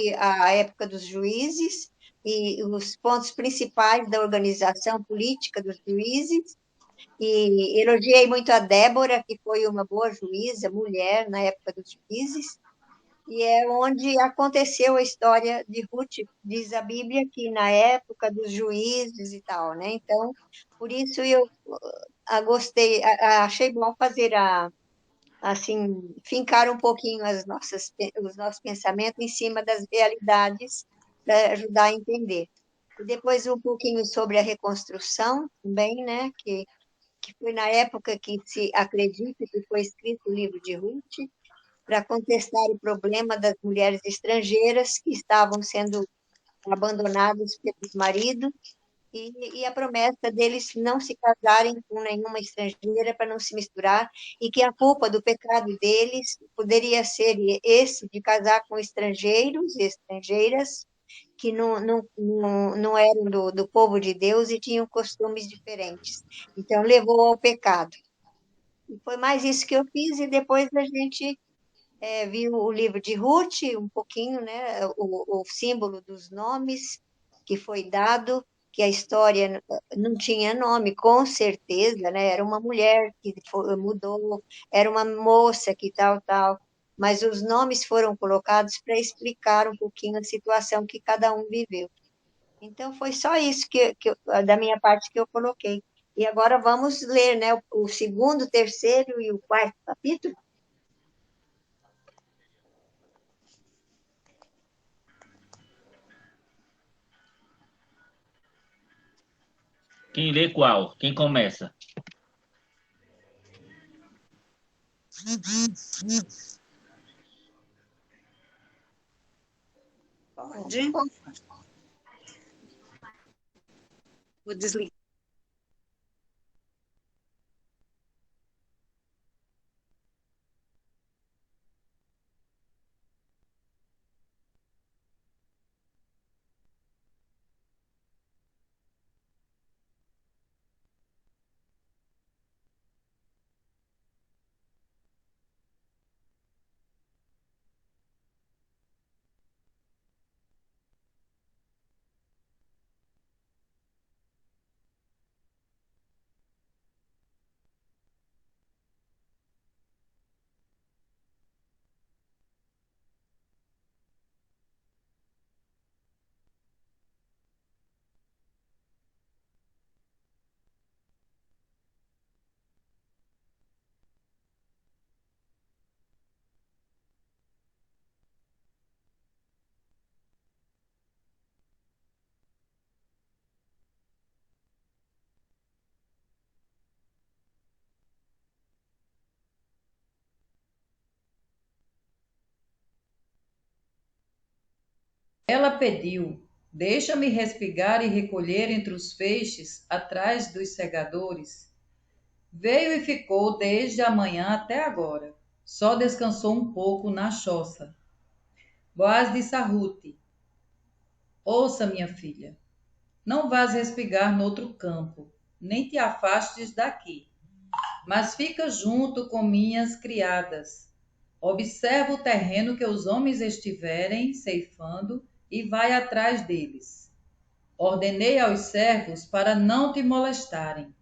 sobre a época dos juízes e os pontos principais da organização política dos juízes, e elogiei muito a Débora, que foi uma boa juíza, mulher, na época dos juízes, e é onde aconteceu a história de Ruth, diz a Bíblia, que na época dos juízes e tal, né? Então, por isso eu gostei, achei bom fazer assim, fincar um pouquinho os nossos pensamentos em cima das realidades para ajudar a entender. E depois um pouquinho sobre a reconstrução também, né? Que foi na época que se acredita que foi escrito o livro de Ruth, para contestar o problema das mulheres estrangeiras que estavam sendo abandonadas pelos maridos e a promessa deles não se casarem com nenhuma estrangeira para não se misturar e que a culpa do pecado deles poderia ser esse de casar com estrangeiros e estrangeiras que não eram do povo de Deus e tinham costumes diferentes. Então, levou ao pecado. E foi mais isso que eu fiz, e depois a gente viu o livro de Ruth, um pouquinho, né, o símbolo dos nomes que foi dado, que a história não tinha nome, com certeza, né, era uma mulher que mudou, era uma moça que tal, mas os nomes foram colocados para explicar um pouquinho a situação que cada um viveu. Então, foi só isso da minha parte que eu coloquei. E agora vamos ler, né, o segundo, terceiro e o quarto capítulo. Quem lê qual? Quem começa? Pode? Vou desligar. Ela pediu: deixa-me respigar e recolher entre os feixes, atrás dos segadores. Veio e ficou desde a manhã até agora. Só descansou um pouco na choça. Boaz disse a Rute: ouça, minha filha, não vás respigar noutro campo, nem te afastes daqui, mas fica junto com minhas criadas. Observa o terreno que os homens estiverem ceifando e vai atrás deles. Ordenei aos servos para não te molestarem.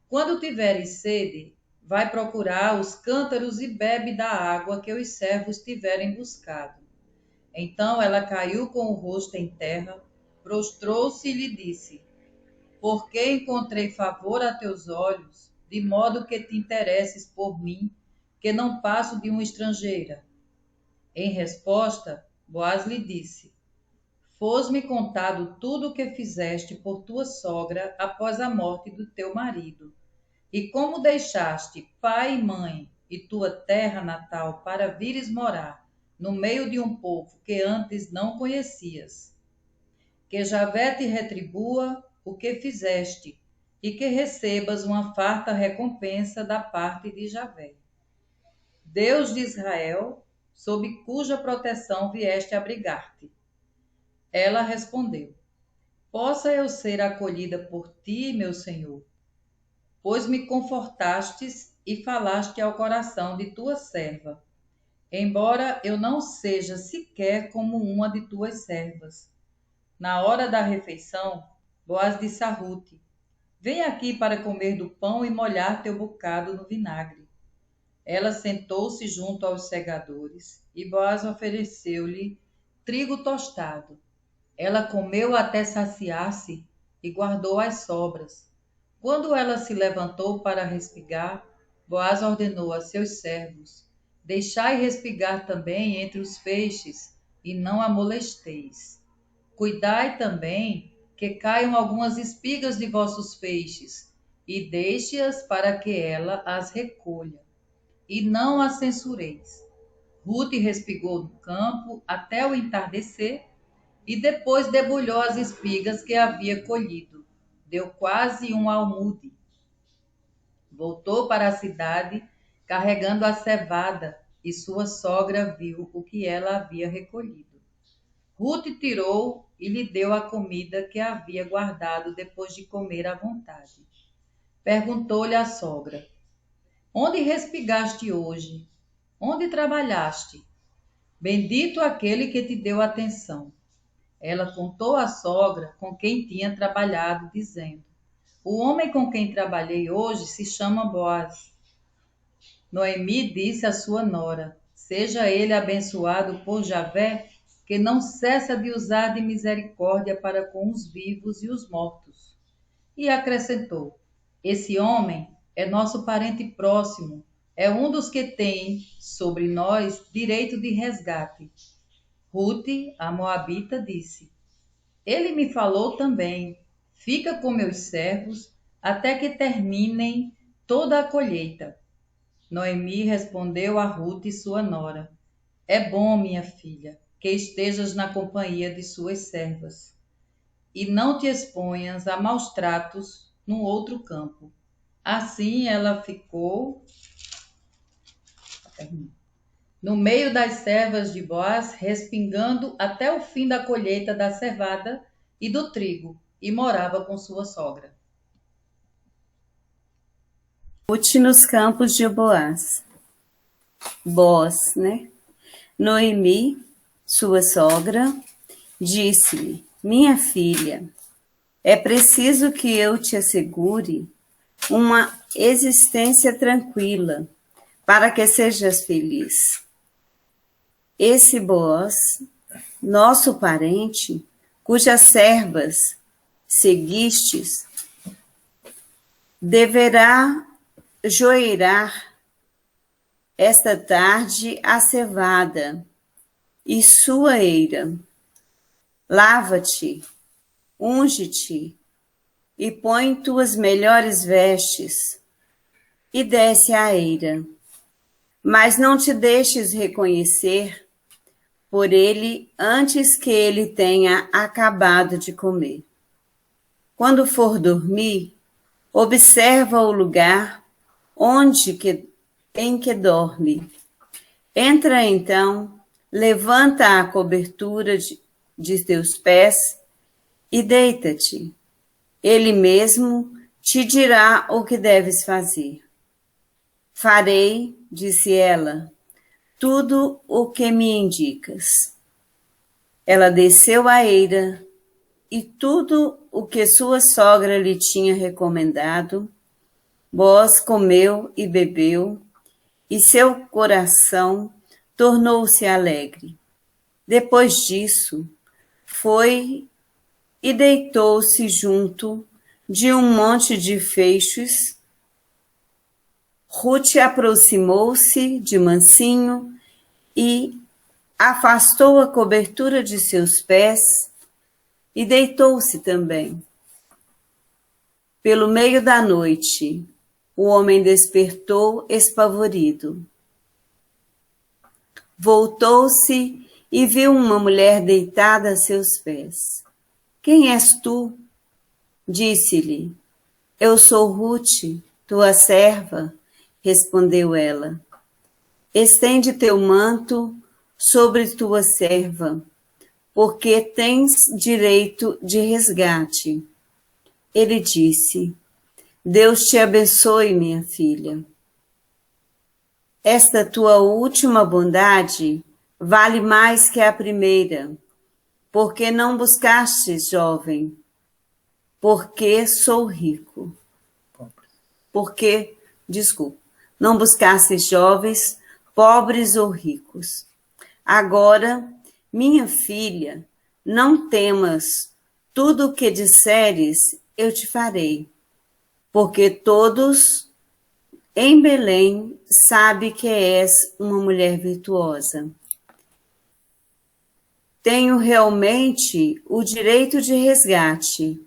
Quando tiveres sede, vai procurar os cântaros e bebe da água que os servos tiverem buscado. Então ela caiu com o rosto em terra, prostrou-se e lhe disse: porque encontrei favor a teus olhos, de modo que te interesses por mim, que não passo de uma estrangeira. Em resposta, Boaz lhe disse: foz-me contado tudo o que fizeste por tua sogra após a morte do teu marido, e como deixaste pai e mãe e tua terra natal para vires morar no meio de um povo que antes não conhecias. Que Javé te retribua o que fizeste, e que recebas uma farta recompensa da parte de Javé, Deus de Israel, sob cuja proteção vieste abrigar-te. Ela respondeu: possa eu ser acolhida por ti, meu senhor, pois me confortastes e falaste ao coração de tua serva. embora eu não seja sequer como uma de tuas servas. Na hora da refeição, Boaz disse a Rute: vem aqui para comer do pão e molhar teu bocado no vinagre. Ela sentou-se junto aos segadores e Boaz ofereceu-lhe trigo tostado. Ela comeu até saciar-se e guardou as sobras. Quando ela se levantou para respigar, Boaz ordenou a seus servos: deixai respigar também entre os feixes e não a molesteis. Cuidai também que caiam algumas espigas de vossos feixes e deixe-as para que ela as recolha. E não a censureis. Rute respigou no campo até o entardecer e depois debulhou as espigas que havia colhido. Deu quase um almude. Voltou para a cidade carregando a cevada e sua sogra viu o que ela havia recolhido. Rute tirou e lhe deu a comida que havia guardado depois de comer à vontade. Perguntou-lhe a sogra: onde respigaste hoje? Onde trabalhaste? Bendito aquele que te deu atenção. Ela contou à sogra com quem tinha trabalhado, dizendo: o homem com quem trabalhei hoje se chama Boaz. Noemi disse à sua nora: seja ele abençoado por Javé, que não cessa de usar de misericórdia para com os vivos e os mortos. E acrescentou: esse homem é nosso parente próximo, é um dos que tem sobre nós direito de resgate. Rute, a moabita, disse: ele me falou também: fica com meus servos até que terminem toda a colheita. Noemi respondeu a Rute, sua nora: é bom, minha filha, que estejas na companhia de suas servas, e não te exponhas a maus tratos no outro campo. Assim ela ficou no meio das servas de Boaz, respingando até o fim da colheita da cevada e do trigo, e morava com sua sogra. Rute nos campos de Boaz. Boaz, né? Noemi, sua sogra, disse-lhe: minha filha, é preciso que eu te assegure uma existência tranquila, para que sejas feliz. Esse Boaz, nosso parente, cujas servas seguistes, deverá joeirar esta tarde a cevada e sua eira. Lava-te, unge-te e põe tuas melhores vestes e desce à eira. Mas não te deixes reconhecer por ele antes que ele tenha acabado de comer. Quando for dormir, observa o lugar em que dorme. Entra então, levanta a cobertura de teus pés e deita-te. Ele mesmo te dirá o que deves fazer. Farei, disse ela, tudo o que me indicas. Ela desceu à eira e tudo o que sua sogra lhe tinha recomendado, Boaz comeu e bebeu, e seu coração tornou-se alegre. Depois disso, foi e deitou-se junto de um monte de feixes. Rute aproximou-se de mansinho e afastou a cobertura de seus pés e deitou-se também. Pelo meio da noite, o homem despertou espavorido. Voltou-se e viu uma mulher deitada a seus pés. Quem és tu? Disse-lhe. Eu sou Rute, tua serva, respondeu ela. Estende teu manto sobre tua serva, porque tens direito de resgate. Ele disse: Deus te abençoe, minha filha. esta tua última bondade vale mais que a primeira, porque não buscastes, jovem, porque sou rico. Não buscastes jovens, pobres ou ricos. Agora, minha filha, não temas, tudo o que disseres eu te farei, porque todos em Belém sabem que és uma mulher virtuosa. Tenho realmente o direito de resgate,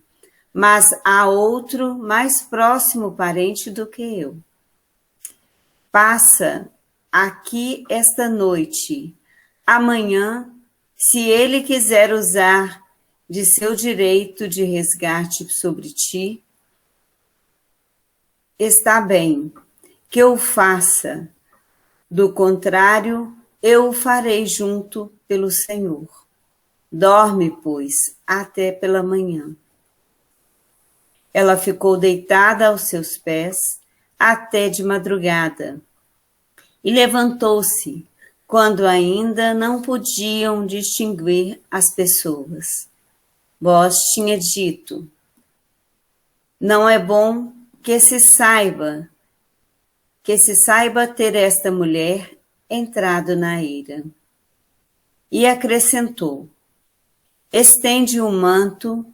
mas há outro mais próximo parente do que eu. Passa aqui esta noite. Amanhã, se ele quiser usar de seu direito de resgate sobre ti, está bem, que eu faça. Do contrário, eu o farei junto pelo Senhor. Dorme, pois, até pela manhã. Ela ficou deitada aos seus pés até de madrugada e levantou-se quando ainda não podiam distinguir as pessoas. Boaz tinha dito: não é bom que se saiba ter esta mulher entrado na eira. E acrescentou: estende o manto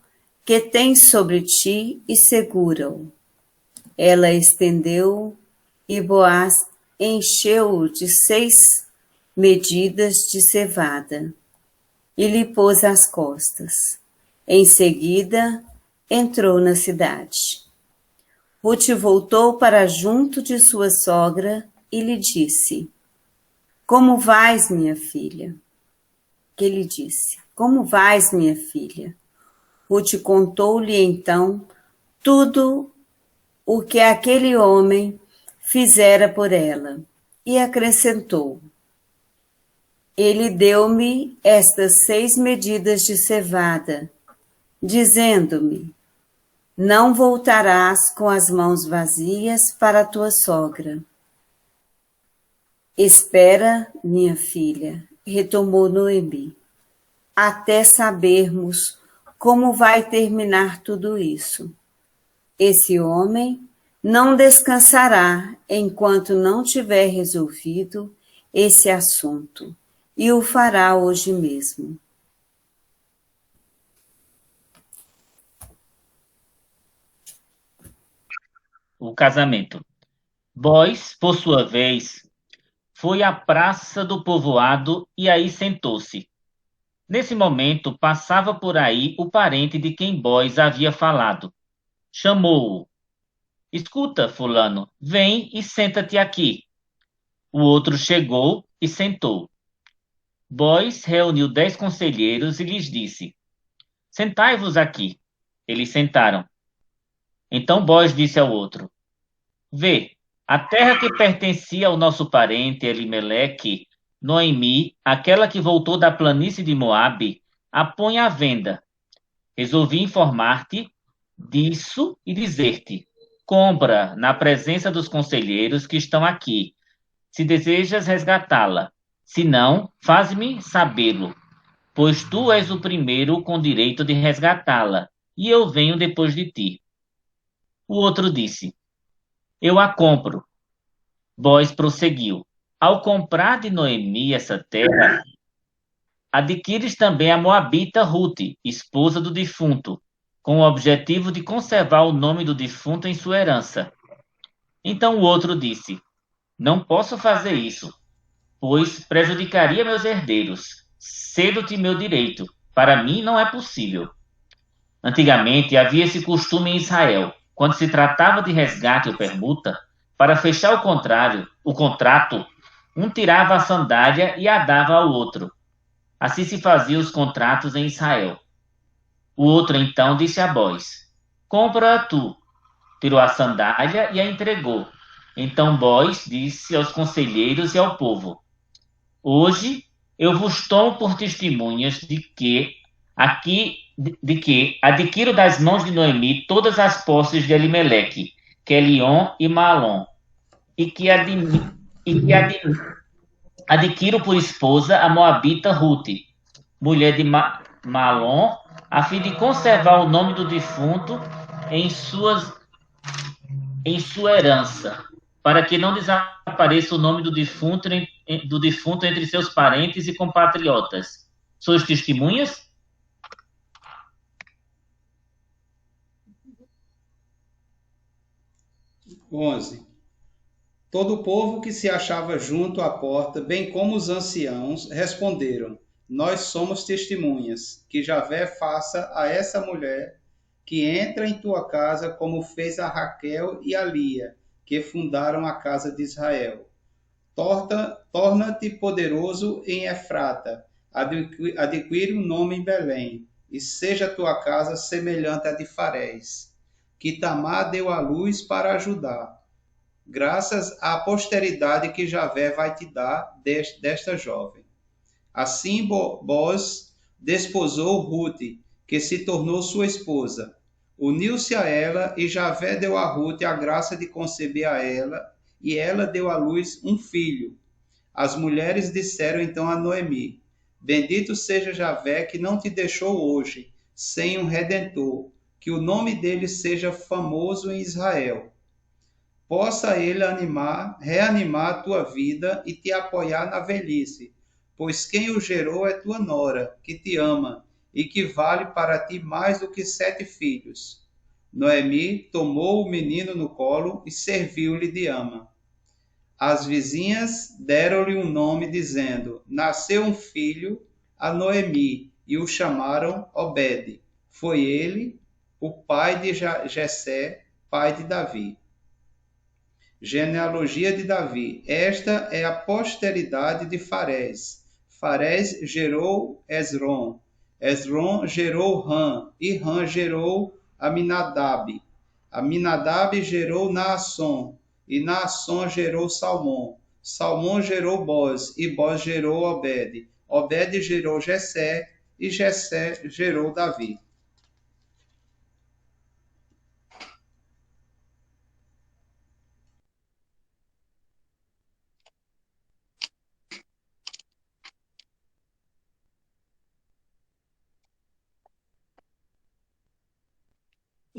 que tens sobre ti e segura-o. Ela estendeu e Boaz encheu-o de 6 medidas de cevada e lhe pôs às costas. Em seguida, entrou na cidade. Ruth voltou para junto de sua sogra e lhe disse: como vais, minha filha? Que lhe disse: como vais, minha filha? Ruth contou-lhe então tudo o que aquele homem fizera por ela e acrescentou: ele deu-me estas 6 medidas de cevada, dizendo-me: não voltarás com as mãos vazias para a tua sogra. Espera, minha filha, retomou Noemi, até sabermos como vai terminar tudo isso. Esse homem não descansará enquanto não tiver resolvido esse assunto, e o fará hoje mesmo. O casamento. Boaz, por sua vez, foi à praça do povoado e aí sentou-se. Nesse momento, passava por aí o parente de quem Boaz havia falado. Chamou-o. Escuta, fulano, vem e senta-te aqui. O outro chegou e sentou. Boaz reuniu 10 conselheiros e lhes disse: sentai-vos aqui. Eles sentaram. Então Boaz disse ao outro: vê, a terra que pertencia ao nosso parente Elimeleque, Noemi, aquela que voltou da planície de Moabe, a põe à venda. Resolvi informar-te disso e dizer-te: compra na presença dos conselheiros que estão aqui, se desejas resgatá-la. Se não, faz-me sabê-lo, pois tu és o primeiro com direito de resgatá-la, e eu venho depois de ti. O outro disse: eu a compro. Boaz prosseguiu: ao comprar de Noemi essa terra, adquires também a moabita Ruth, esposa do defunto, com o objetivo de conservar o nome do defunto em sua herança. Então o outro disse: não posso fazer isso, pois prejudicaria meus herdeiros. Cedo-te meu direito. Para mim não é possível. Antigamente havia esse costume em Israel. Quando se tratava de resgate ou permuta, para fechar o contrato, um tirava a sandália e a dava ao outro. Assim se faziam os contratos em Israel. O outro então disse a Boaz: compra-a tu. Tirou a sandália e a entregou. Então Boaz disse aos conselheiros e ao povo: hoje eu vos tomo por testemunhas de que adquiro das mãos de Noemi todas as posses de Elimeleque, Quelion e Maalon, e e adquiro por esposa a moabita Ruth, mulher de Malom, a fim de conservar o nome do defunto em em sua herança, para que não desapareça o nome do defunto entre seus parentes e compatriotas. Sois testemunhas? 11. Todo o povo que se achava junto à porta, bem como os anciãos, responderam: Nós somos testemunhas, que Javé faça a essa mulher que entra em tua casa, como fez a Raquel e a Lia, que fundaram a casa de Israel. Torna-te poderoso em Efrata, adquire um nome em Belém, e seja a tua casa semelhante à de Farés, que Tamar deu à luz para ajudar, graças à posteridade que Javé vai te dar desta jovem. Assim Boaz desposou Ruth, que se tornou sua esposa. Uniu-se a ela, e Javé deu a Ruth a graça de conceber a ela, e ela deu à luz um filho. As mulheres disseram então a Noemi: Bendito seja Javé, que não te deixou hoje sem um redentor, que o nome dele seja famoso em Israel. Possa ele reanimar a tua vida e te apoiar na velhice, pois quem o gerou é tua nora, que te ama e que vale para ti mais do que 7 filhos. Noemi tomou o menino no colo e serviu-lhe de ama. As vizinhas deram-lhe um nome, dizendo: Nasceu um filho a Noemi, e o chamaram Obed. Foi ele o pai de Jessé, pai de Davi. Genealogia de Davi. Esta é a posteridade de Farés. Farés gerou Esrom. Esrom gerou Ram. E Ram gerou Aminadab. Aminadab gerou Naasson. E Naasson gerou Salmão. Salmão gerou Boz. E Boz gerou Obed. Obed gerou Jessé. E Jessé gerou Davi.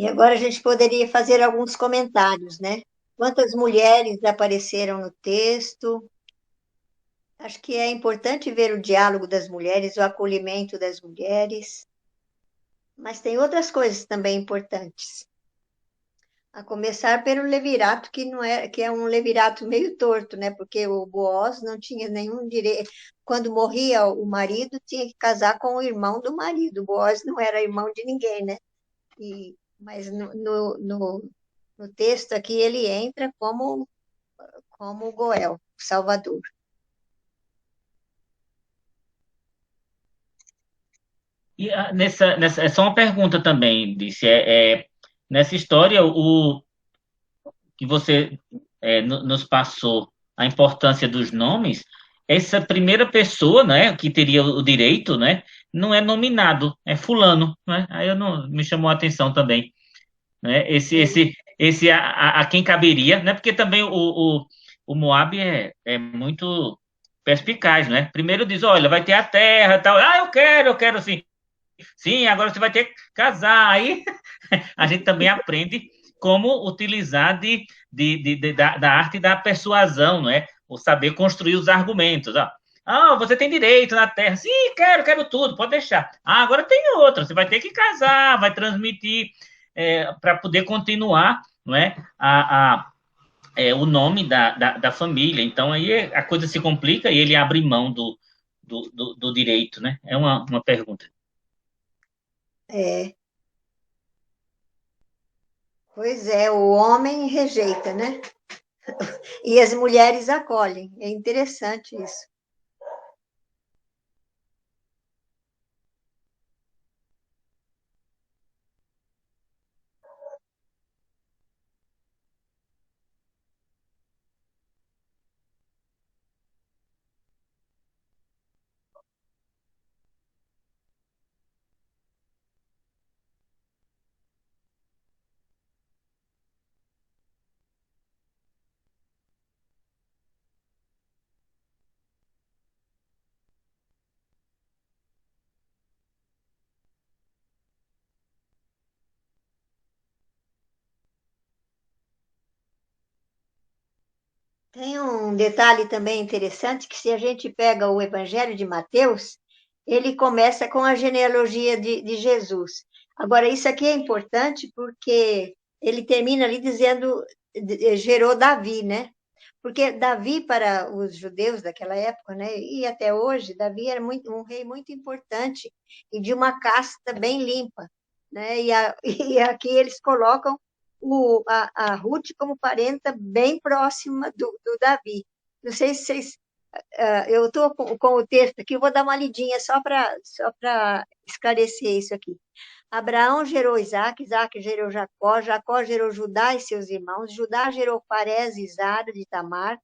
E agora a gente poderia fazer alguns comentários, né? Quantas mulheres apareceram no texto? Acho que é importante ver o diálogo das mulheres, o acolhimento das mulheres, mas tem outras coisas também importantes. A começar pelo levirato, que não é, que é um levirato meio torto, né? Porque o Boaz não tinha nenhum direito. Quando morria o marido, tinha que casar com o irmão do marido. O Boaz não era irmão de ninguém, né? Mas no texto aqui ele entra como Goel, o Salvador. E é só uma pergunta também, disse, nessa história, o que você nos passou, a importância dos nomes, essa primeira pessoa, né, que teria o direito, né, não é nominado, é fulano, né? Aí eu não me chamou a atenção também, né? Esse a quem caberia, né? Porque também o Moab é muito perspicaz, né? Primeiro diz, olha, vai ter a terra, tal. Ah, eu quero, sim. Sim, agora você vai ter que casar. Aí a gente também aprende como utilizar da arte da persuasão, não é? O saber construir os argumentos. Ó. Ah, você tem direito na terra. Sim, quero tudo, pode deixar. Ah, agora tem outra, você vai ter que casar, vai transmitir para poder continuar, não é? O nome da família. Então aí a coisa se complica e ele abre mão do direito, né? É uma pergunta. É, pois é, o homem rejeita, né? E as mulheres acolhem. É interessante isso. Tem um detalhe também interessante, que se a gente pega o Evangelho de Mateus, ele começa com a genealogia de Jesus. Agora, isso aqui é importante porque ele termina ali dizendo, gerou Davi, né? Porque Davi, para os judeus daquela época, né, e até hoje, Davi era um rei muito importante e de uma casta bem limpa, né? E aqui eles colocam a Ruth como parenta bem próxima do Davi. Não sei se vocês. Eu estou com o texto aqui, eu vou dar uma lidinha só para esclarecer isso aqui. Abraão gerou Isaac, Isaac gerou Jacó, Jacó gerou Judá e seus irmãos, Judá gerou Farés e Zara de Tamar,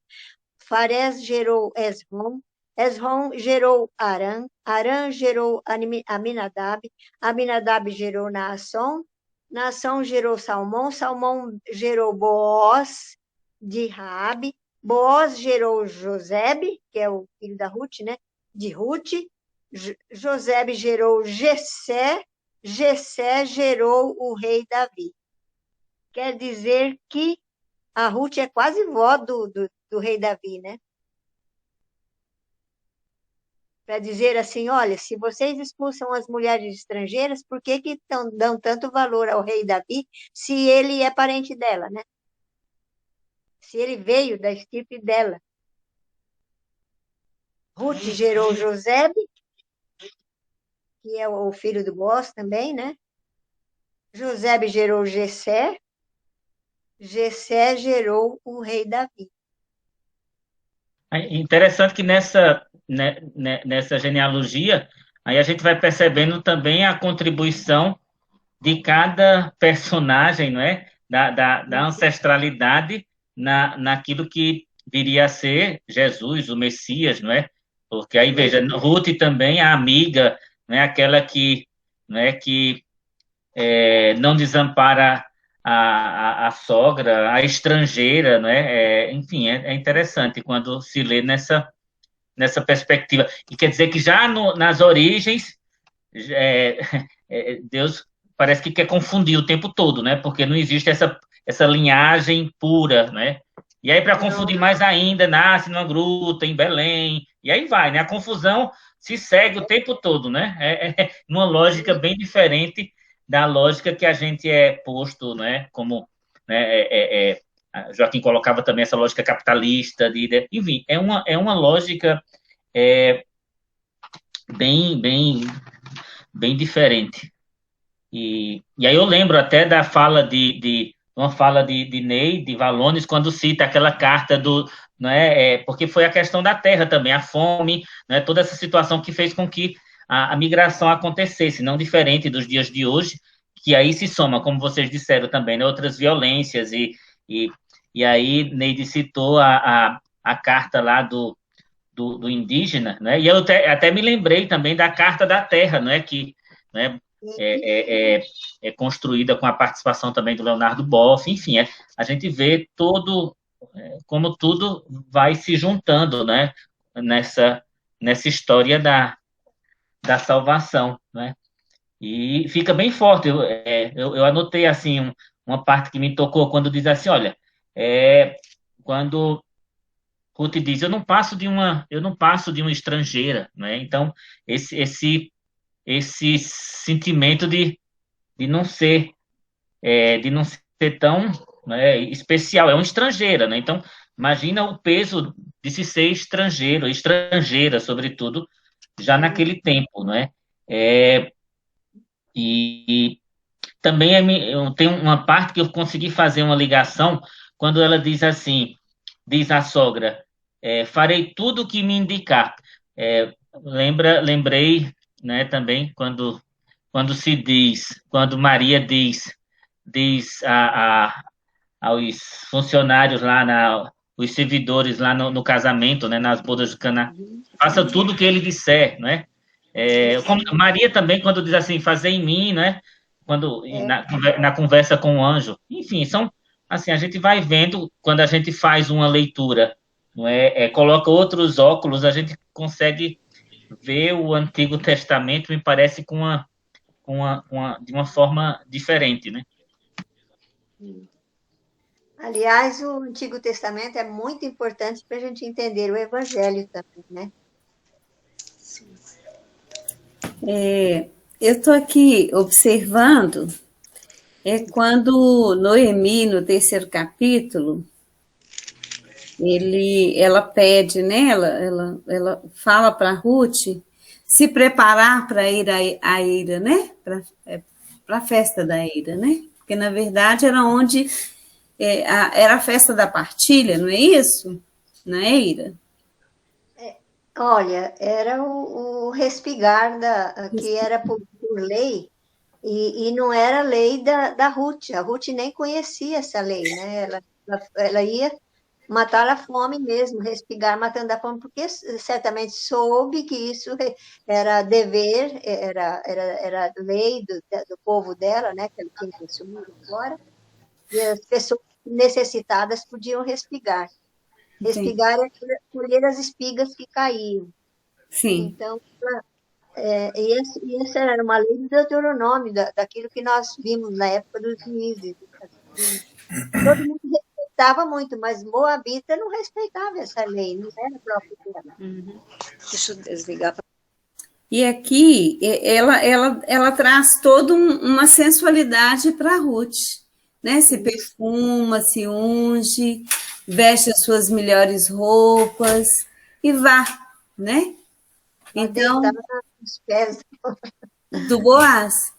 Farés gerou Esrom, Esrom gerou Arã, Arã gerou Aminadab, Aminadab gerou Naasson, Naasson gerou Salmão, Salmão gerou Boaz de Raabe, Boaz gerou Josebe, que é o filho da Ruth, né? De Ruth, Josebe gerou Jessé, Jessé gerou o rei Davi. Quer dizer que a Ruth é quase vó do rei Davi, né? Para dizer assim, olha, se vocês expulsam as mulheres estrangeiras, por que dão tanto valor ao rei Davi se ele é parente dela, né? Se ele veio da estirpe dela. Ruth gerou Josebe, que é o filho do Boaz também, né? Josebe gerou Jessé, Jessé gerou o rei Davi. É interessante que nessa genealogia, aí a gente vai percebendo também a contribuição de cada personagem, não é? Da ancestralidade naquilo que viria a ser Jesus, o Messias, não é? Porque aí, veja, Ruth também, a amiga, não é? Aquela que, não é? Que não desampara a sogra, a estrangeira, não é? Enfim, é interessante quando se lê nessa perspectiva. E quer dizer que já nas origens, é, Deus parece que quer confundir o tempo todo, né? Porque não existe essa linhagem pura, né? E aí, para confundir mais ainda, nasce numa gruta em Belém, e aí vai, né? A confusão se segue o tempo todo, né? Uma lógica bem diferente da lógica que a gente é posto, né? Como, né, Joaquim colocava também essa lógica capitalista, enfim, é uma lógica bem, bem, bem diferente. E aí eu lembro até da fala uma fala de Ney, de Vallones, quando cita aquela carta né, porque foi a questão da terra também, a fome, né, toda essa situação que fez com que a migração acontecesse, não diferente dos dias de hoje, que aí se soma, como vocês disseram também, né, outras violências, e aí Neide citou a carta lá do indígena, né, e eu até me lembrei também da Carta da Terra, né, que, né, é construída com a participação também do Leonardo Boff, enfim, a gente vê como tudo vai se juntando, né, nessa história da salvação, né, e fica bem forte. Eu anotei assim uma parte que me tocou quando diz assim, olha, quando Ruth diz, eu não passo de uma estrangeira, né, então esse sentimento de não ser tão, né, especial, é uma estrangeira, né? Então, imagina o peso de se ser estrangeiro, estrangeira, sobretudo, já naquele tempo, né? E também tem uma parte que eu consegui fazer uma ligação quando ela diz assim, diz a sogra, farei tudo o que me indicar. Lembrei, né, também quando Maria diz aos funcionários lá, os servidores lá no casamento, né, nas bodas de Caná, faça tudo o que ele disser, né? Como Maria também, quando diz assim, fazer em mim, né? Quando na conversa com o anjo. Enfim, são assim, a gente vai vendo quando a gente faz uma leitura, não coloca outros óculos, a gente consegue ver o Antigo Testamento, me parece de uma forma diferente, né? Aliás, o Antigo Testamento é muito importante para a gente entender o Evangelho também, né? Eu estou aqui observando, quando Noemi, no 3º capítulo, ela pede, né? Ela fala para Ruth se preparar para ir à Eira, né? Para a festa da Eira, né? Porque, na verdade, era onde era a festa da partilha, não é isso? Na Eira. Olha, era o respigar que era por lei, e não era lei da Ruth. A Ruth nem conhecia essa lei, né? Ela ia matar a fome mesmo, respigar matando a fome, porque certamente soube que isso era dever, era lei do povo dela, né? Que ela tinha que assumir agora, e as pessoas necessitadas podiam respigar. Respigar é colher as espigas que caíam. Sim. Então, essa era uma lei do Deuteronômio, daquilo que nós vimos na época dos juízes. Todo mundo respeitava muito, mas Moabita não respeitava essa lei, não era próprio dela. Deixa eu desligar. E aqui ela traz toda uma sensualidade para Ruth, né? Se perfuma, se unge, veste as suas melhores roupas e vá, né? Então, os pés do Boaz.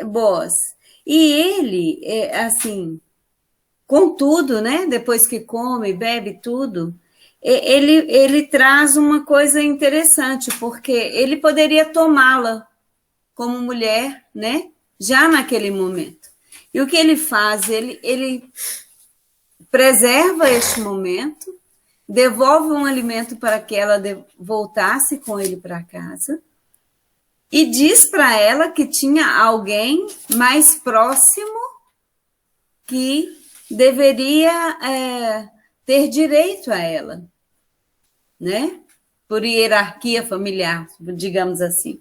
Boaz. E ele, assim, contudo, né? Depois que come, bebe tudo, ele traz uma coisa interessante, porque ele poderia tomá-la como mulher, né? Já naquele momento. E o que ele faz? Ele preserva este momento, devolve um alimento para que ela voltasse com ele para casa e diz para ela que tinha alguém mais próximo que deveria ter direito a ela, né? Por hierarquia familiar, digamos assim.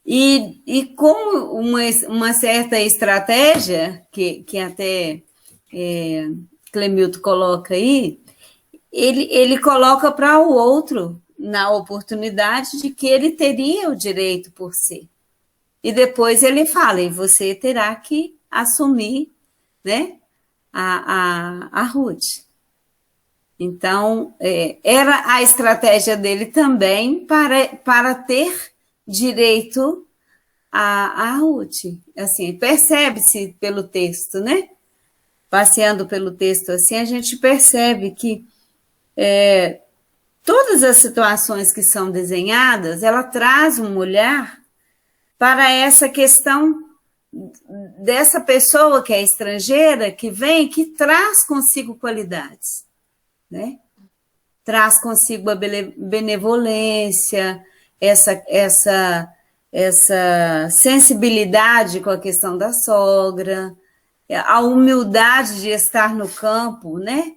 E com uma certa estratégia, que até Clemilton coloca aí, ele coloca para o outro na oportunidade de que ele teria o direito por si. E depois ele fala, e você terá que assumir, né, a Ruth. Então, era a estratégia dele também para ter direito a Ruth. Assim, percebe-se pelo texto, né? Passeando pelo texto assim, a gente percebe que todas as situações que são desenhadas, ela traz um olhar para essa questão dessa pessoa que é estrangeira, que vem, que traz consigo qualidades, né? Traz consigo a benevolência, essa sensibilidade com a questão da sogra, a humildade de estar no campo, né?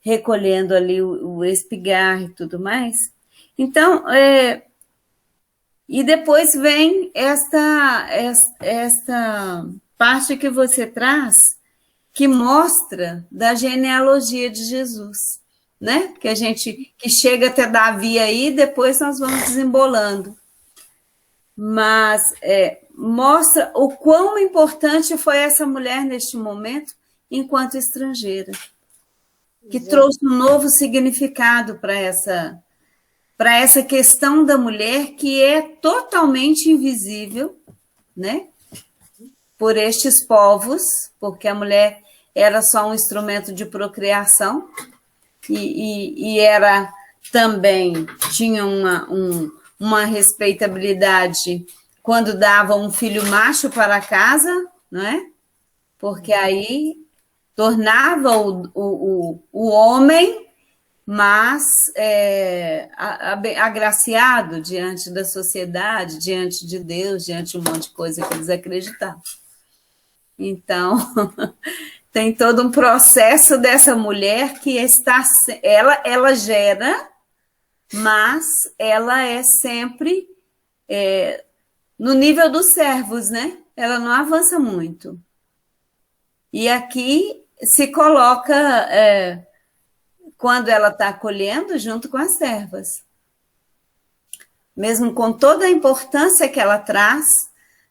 Recolhendo ali o espigar e tudo mais. Então, e depois vem esta parte que você traz, que mostra da genealogia de Jesus, né? Que chega até Davi aí, depois nós vamos desembolando. Mas mostra o quão importante foi essa mulher neste momento, enquanto estrangeira, que trouxe um novo significado para essa questão da mulher, que é totalmente invisível, né? Por estes povos, porque a mulher era só um instrumento de procriação e era também, tinha uma respeitabilidade quando dava um filho macho para casa, não é? Porque aí tornava o homem, mas agraciado diante da sociedade, diante de Deus, diante de um monte de coisa que eles acreditavam. Então, tem todo um processo dessa mulher que ela gera, mas ela é sempre no nível dos servos, né? Ela não avança muito. E aqui se coloca, quando ela está colhendo, junto com as servas. Mesmo com toda a importância que ela traz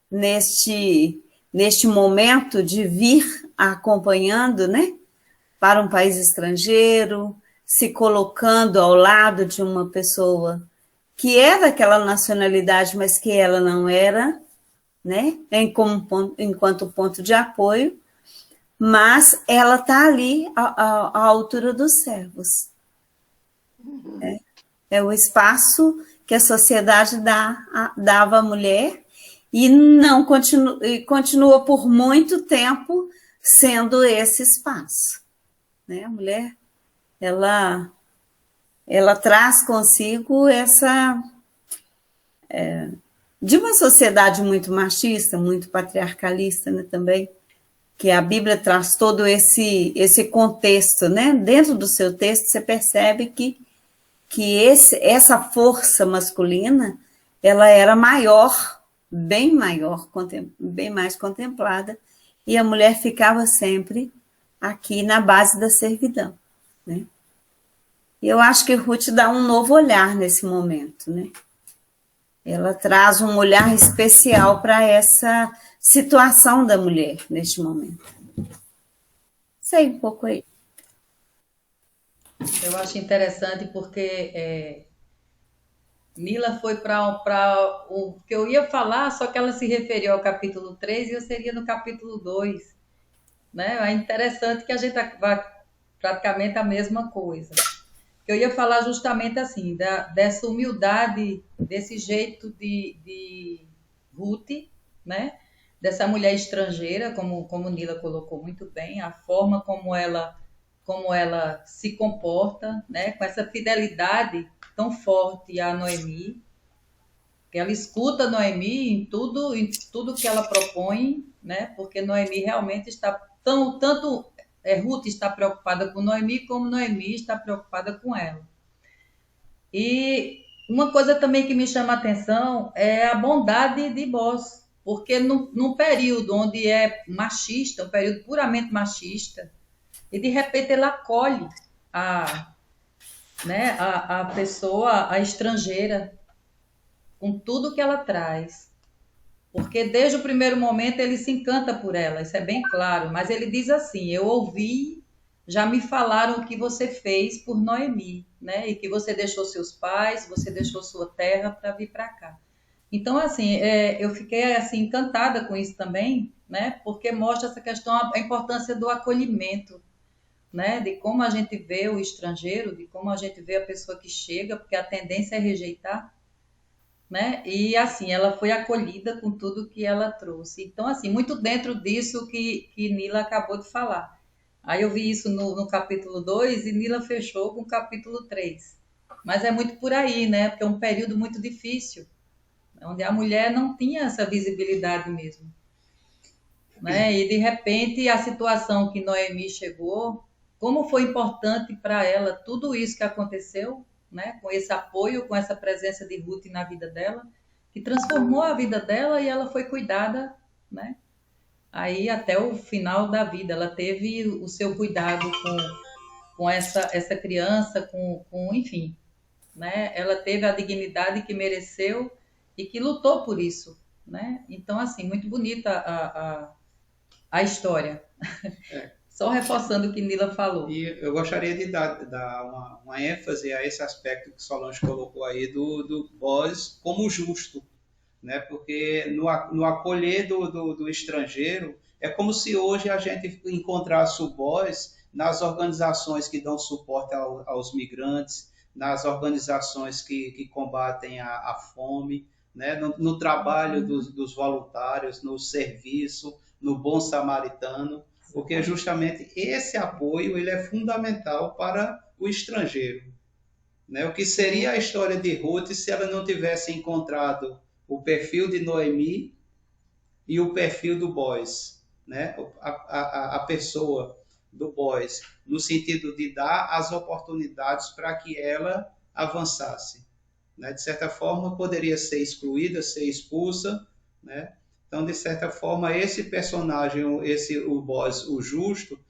neste momento de vir acompanhando, né, para um país estrangeiro, se colocando ao lado de uma pessoa que é daquela nacionalidade, mas que ela não era, né, enquanto ponto de apoio, mas ela está ali à altura dos servos. É o espaço que a sociedade dava à mulher e não continua por muito tempo sendo esse espaço. Né? A mulher, ela traz consigo essa... de uma sociedade muito machista, muito patriarcalista, né, também, que a Bíblia traz todo esse contexto, né? Dentro do seu texto, você percebe que essa força masculina, ela era maior, bem mais contemplada, e a mulher ficava sempre aqui na base da servidão, né? E eu acho que Ruth dá um novo olhar nesse momento, né? Ela traz um olhar especial para essa situação da mulher neste momento. Sei um pouco aí. Eu acho interessante porque Nila foi para o que eu ia falar, só que ela se referiu ao capítulo 3 e eu seria no capítulo 2. Né? É interessante que a gente vai praticamente a mesma coisa. Eu ia falar justamente assim, dessa humildade, desse jeito de Ruth, né? Dessa mulher estrangeira, como Nila colocou muito bem, a forma como ela se comporta, né? Com essa fidelidade tão forte a Noemi, que ela escuta Noemi em tudo que ela propõe, né? Porque Noemi realmente está tanto Ruth está preocupada com Noemi, como Noemi está preocupada com ela. E uma coisa também que me chama a atenção é a bondade de Boaz, porque num período onde é machista, um período puramente machista, e de repente ele acolhe a pessoa, a estrangeira, com tudo que ela traz. Porque desde o primeiro momento ele se encanta por ela, isso é bem claro. Mas ele diz assim, eu ouvi, já me falaram o que você fez por Noemi, né? E que você deixou seus pais, você deixou sua terra para vir para cá. Então, assim, eu fiquei assim, encantada com isso também, né? Porque mostra essa questão, a importância do acolhimento, né? De como a gente vê o estrangeiro, de como a gente vê a pessoa que chega, porque a tendência é rejeitar. Né? E assim, ela foi acolhida com tudo que ela trouxe. Então, assim, muito dentro disso que Nila acabou de falar. Aí eu vi isso no capítulo 2 e Nila fechou com o capítulo 3. Mas é muito por aí, né? Porque é um período muito difícil, onde a mulher não tinha essa visibilidade mesmo. Né? E de repente a situação que Noemi chegou, como foi importante para ela tudo isso que aconteceu, né? Com esse apoio, com essa presença de Ruth na vida dela, que transformou a vida dela e ela foi cuidada, né? Aí até o final da vida, ela teve o seu cuidado com essa criança, enfim, né? Ela teve a dignidade que mereceu e que lutou por isso, né? Então, assim, muito bonita a história. Só reforçando o que Nila falou. E eu gostaria de dar uma ênfase a esse aspecto que Solange colocou aí do Boaz como justo, né? Porque no acolher do estrangeiro, é como se hoje a gente encontrasse o Boaz nas organizações que dão suporte aos migrantes, nas organizações que combatem a fome, né? No trabalho dos voluntários, no serviço, no bom samaritano, porque justamente esse apoio ele é fundamental para o estrangeiro. Né? O que seria a história de Ruth se ela não tivesse encontrado o perfil de Noemi e o perfil do Boaz, né? A pessoa do Boaz, no sentido de dar as oportunidades para que ela avançasse. Né? De certa forma, poderia ser excluída, ser expulsa, né? Então, de certa forma, esse personagem, o boss, o justo,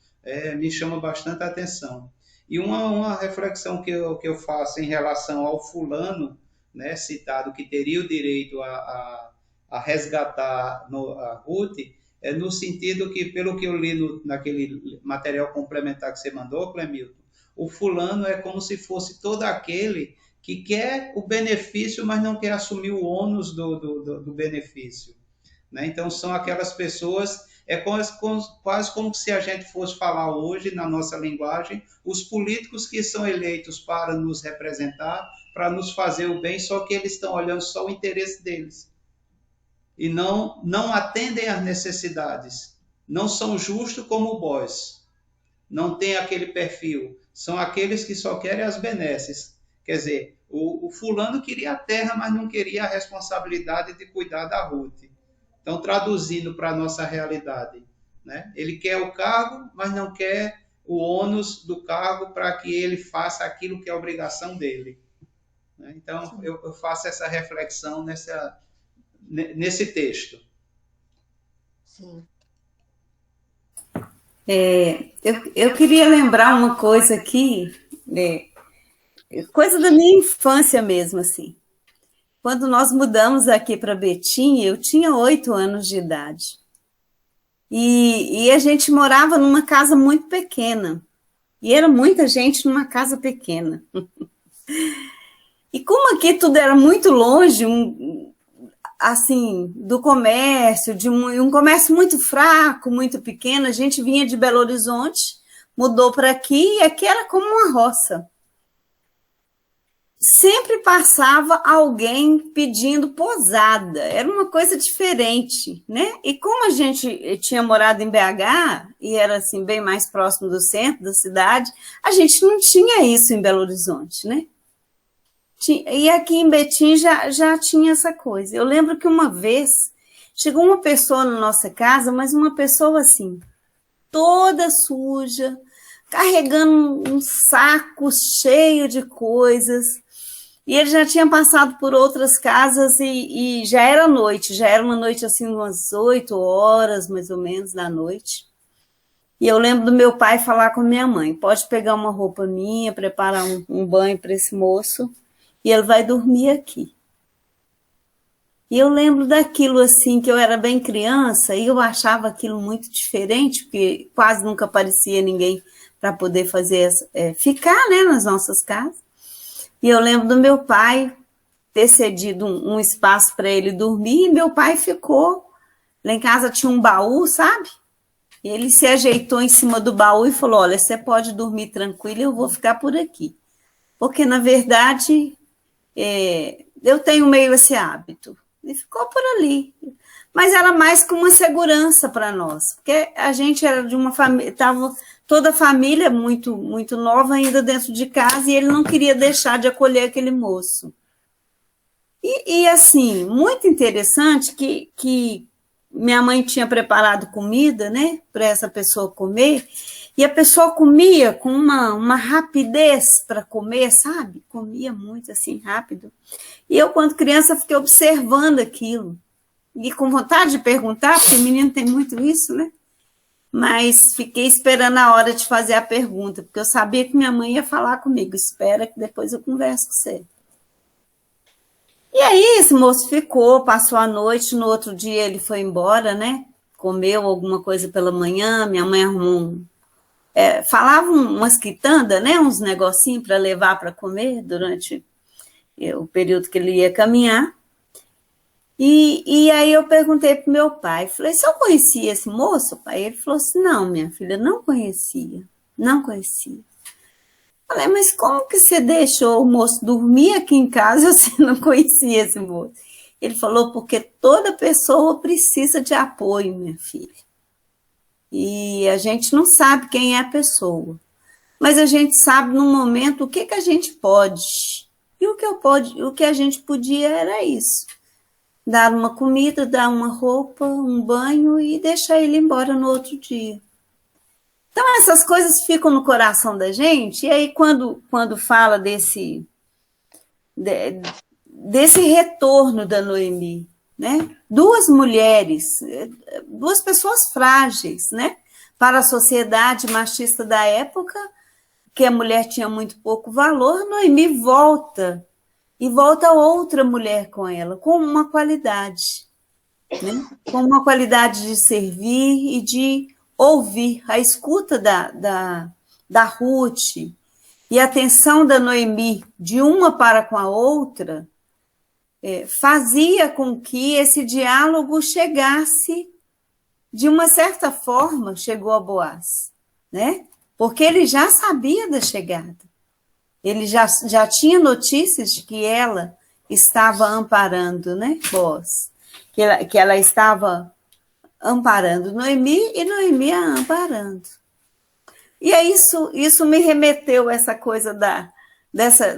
me chama bastante atenção. E uma reflexão que eu faço em relação ao fulano, né, citado, que teria o direito a resgatar a Ruth, é no sentido que, pelo que eu li naquele material complementar que você mandou, Clemilton, o fulano é como se fosse todo aquele que quer o benefício, mas não quer assumir o ônus do benefício. Né? Então, são aquelas pessoas, quase como se a gente fosse falar hoje, na nossa linguagem, os políticos que são eleitos para nos representar, para nos fazer o bem, só que eles estão olhando só o interesse deles. E não atendem às necessidades. Não são justos como o boss. Não tem aquele perfil. São aqueles que só querem as benesses. Quer dizer, o fulano queria a terra, mas não queria a responsabilidade de cuidar da Ruth. Então, traduzindo para a nossa realidade, né? Ele quer o cargo, mas não quer o ônus do cargo para que ele faça aquilo que é obrigação dele. Né? Então, eu faço essa reflexão nesse texto. Sim. Eu queria lembrar uma coisa aqui, coisa da minha infância mesmo, assim. Quando nós mudamos aqui para Betim, eu tinha 8 anos de idade. E a gente morava numa casa muito pequena. E era muita gente numa casa pequena. E como aqui tudo era muito longe, assim, do comércio, de um comércio muito fraco, muito pequeno, a gente vinha de Belo Horizonte, mudou para aqui, e aqui era como uma roça. Sempre passava alguém pedindo posada, era uma coisa diferente, né? E como a gente tinha morado em BH, e era assim, bem mais próximo do centro da cidade, a gente não tinha isso em Belo Horizonte, né? E aqui em Betim já tinha essa coisa. Eu lembro que uma vez chegou uma pessoa na nossa casa, mas uma pessoa assim, toda suja, carregando um saco cheio de coisas. E ele já tinha passado por outras casas e já era noite, já era uma noite assim, umas 8 horas mais ou menos da noite. E eu lembro do meu pai falar com a minha mãe, pode pegar uma roupa minha, preparar um banho para esse moço e ele vai dormir aqui. E eu lembro daquilo assim, que eu era bem criança e eu achava aquilo muito diferente, porque quase nunca aparecia ninguém para poder ficar, né, nas nossas casas. E eu lembro do meu pai ter cedido um espaço para ele dormir, e meu pai ficou. Lá em casa tinha um baú, sabe? E ele se ajeitou em cima do baú e falou, olha, você pode dormir tranquilo, eu vou ficar por aqui. Porque, na verdade, eu tenho meio esse hábito. E ficou por ali. Mas era mais que uma segurança para nós, porque a gente era de uma família, estava toda a família muito, muito nova ainda dentro de casa e ele não queria deixar de acolher aquele moço. E assim, muito interessante que minha mãe tinha preparado comida, né, para essa pessoa comer, e a pessoa comia com uma rapidez para comer, sabe? Comia muito assim, rápido. E eu, quando criança, fiquei observando aquilo. E com vontade de perguntar, porque menino tem muito isso, né? Mas fiquei esperando a hora de fazer a pergunta, porque eu sabia que minha mãe ia falar comigo. Espera que depois eu converso com você. E aí esse moço ficou, passou a noite, no outro dia ele foi embora, né? Comeu alguma coisa pela manhã, minha mãe arrumou falava umas quitandas, né? Uns negocinhos para levar para comer durante o período que ele ia caminhar. E aí eu perguntei para o meu pai, falei, você conhecia esse moço, pai? Ele falou assim, não, minha filha, não conhecia. Falei, mas como que você deixou o moço dormir aqui em casa e você não conhecia esse moço? Ele falou, porque toda pessoa precisa de apoio, minha filha. E a gente não sabe quem é a pessoa, mas a gente sabe no momento o que a gente pode. E o que a gente podia era isso. Dar uma comida, dar uma roupa, um banho e deixar ele embora no outro dia. Então, essas coisas ficam no coração da gente, e aí quando fala desse retorno da Noemi, né? Duas mulheres, duas pessoas frágeis, né? Para a sociedade machista da época, que a mulher tinha muito pouco valor, Noemi volta, e volta outra mulher com ela, com uma qualidade, né? Com uma qualidade de servir e de ouvir, a escuta da Ruth e a atenção da Noemi de uma para com a outra, fazia com que esse diálogo chegasse, de uma certa forma, chegou a Boaz, né? Porque ele já sabia da chegada. Ele já tinha notícias de que ela estava amparando, né, Boaz? Que ela estava amparando Noemi e Noemi a amparando. E aí isso me remeteu a essa coisa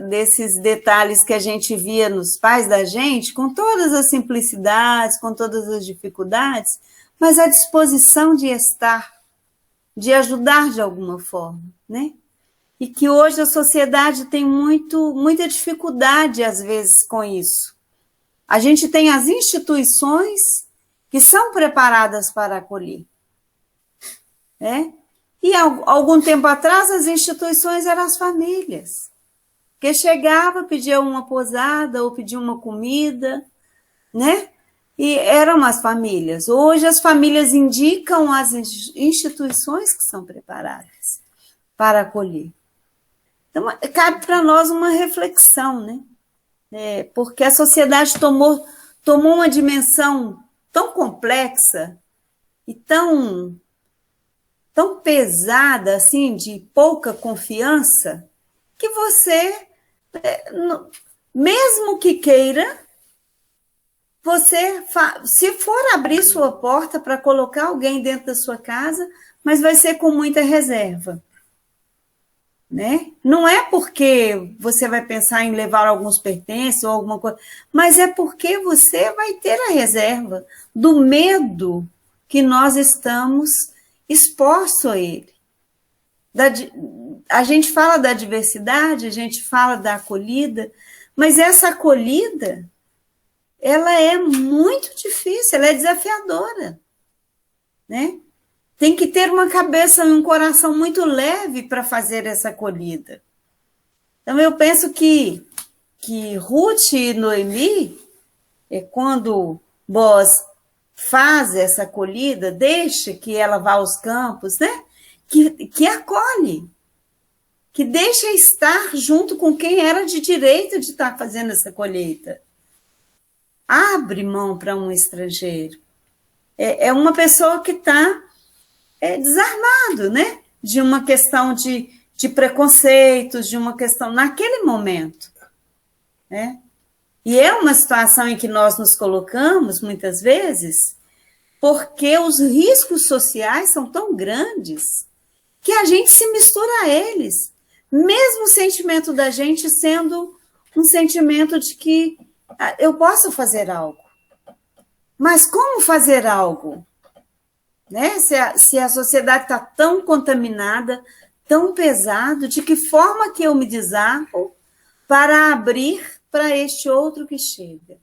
desses detalhes que a gente via nos pais da gente, com todas as simplicidades, com todas as dificuldades, mas a disposição de estar, de ajudar de alguma forma, né? E que hoje a sociedade tem muita dificuldade, às vezes, com isso. A gente tem as instituições que são preparadas para acolher, né? E algum tempo atrás, as instituições eram as famílias, que chegava, pedia uma posada ou pedia uma comida, né? E eram as famílias. Hoje, as famílias indicam as instituições que são preparadas para acolher. Então, cabe para nós uma reflexão, né? Porque a sociedade tomou uma dimensão tão complexa e tão pesada, assim, de pouca confiança, que você, mesmo que queira, você, se for abrir sua porta para colocar alguém dentro da sua casa, mas vai ser com muita reserva, né? Não é porque você vai pensar em levar alguns pertences ou alguma coisa, mas é porque você vai ter a reserva do medo que nós estamos expostos a ele. A gente fala da diversidade, a gente fala da acolhida, mas essa acolhida, ela é muito difícil, ela é desafiadora, né? Tem que ter uma cabeça e um coração muito leve para fazer essa acolhida. Então, eu penso que Ruth e Noemi, quando Boaz faz essa acolhida, deixa que ela vá aos campos, né? Que acolhe, que deixa estar junto com quem era de direito de estar fazendo essa colheita. Abre mão para um estrangeiro. É uma pessoa que está desarmado, né? De uma questão de preconceitos, de uma questão naquele momento, né? E é uma situação em que nós nos colocamos, muitas vezes, porque os riscos sociais são tão grandes que a gente se mistura a eles, mesmo o sentimento da gente sendo um sentimento de que eu posso fazer algo. Mas como fazer algo? Né? Se a sociedade está tão contaminada, tão pesado, de que forma que eu me desarmo para abrir para este outro que chega?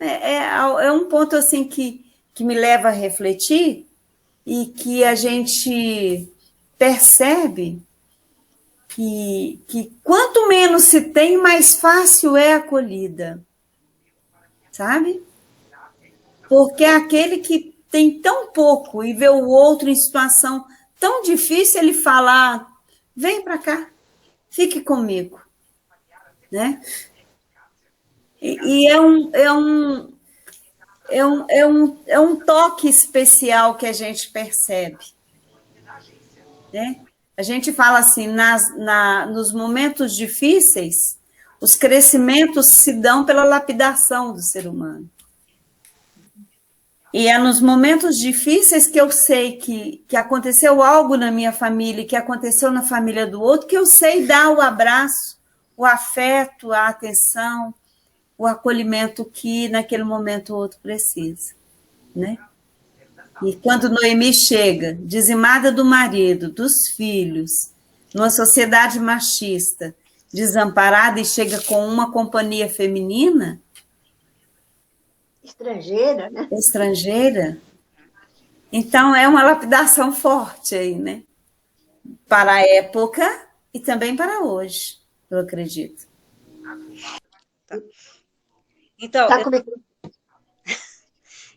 É um ponto assim que me leva a refletir e que a gente percebe que quanto menos se tem, mais fácil é a acolhida, sabe? Porque aquele que tem tão pouco e vê o outro em situação tão difícil, ele fala, vem para cá, fique comigo, né? E é um toque especial que a gente percebe, né? A gente fala assim, nos momentos difíceis, os crescimentos se dão pela lapidação do ser humano. E é nos momentos difíceis que eu sei que aconteceu algo na minha família, que aconteceu na família do outro, que eu sei dar o abraço, o afeto, a atenção, o acolhimento que naquele momento o outro precisa, né? E quando Noemi chega, dizimada do marido, dos filhos, numa sociedade machista, desamparada, e chega com uma companhia feminina, Estrangeira, né? estrangeira. Então, é uma lapidação forte aí, né? Para a época e também para hoje, eu acredito. Então, Tá comigo.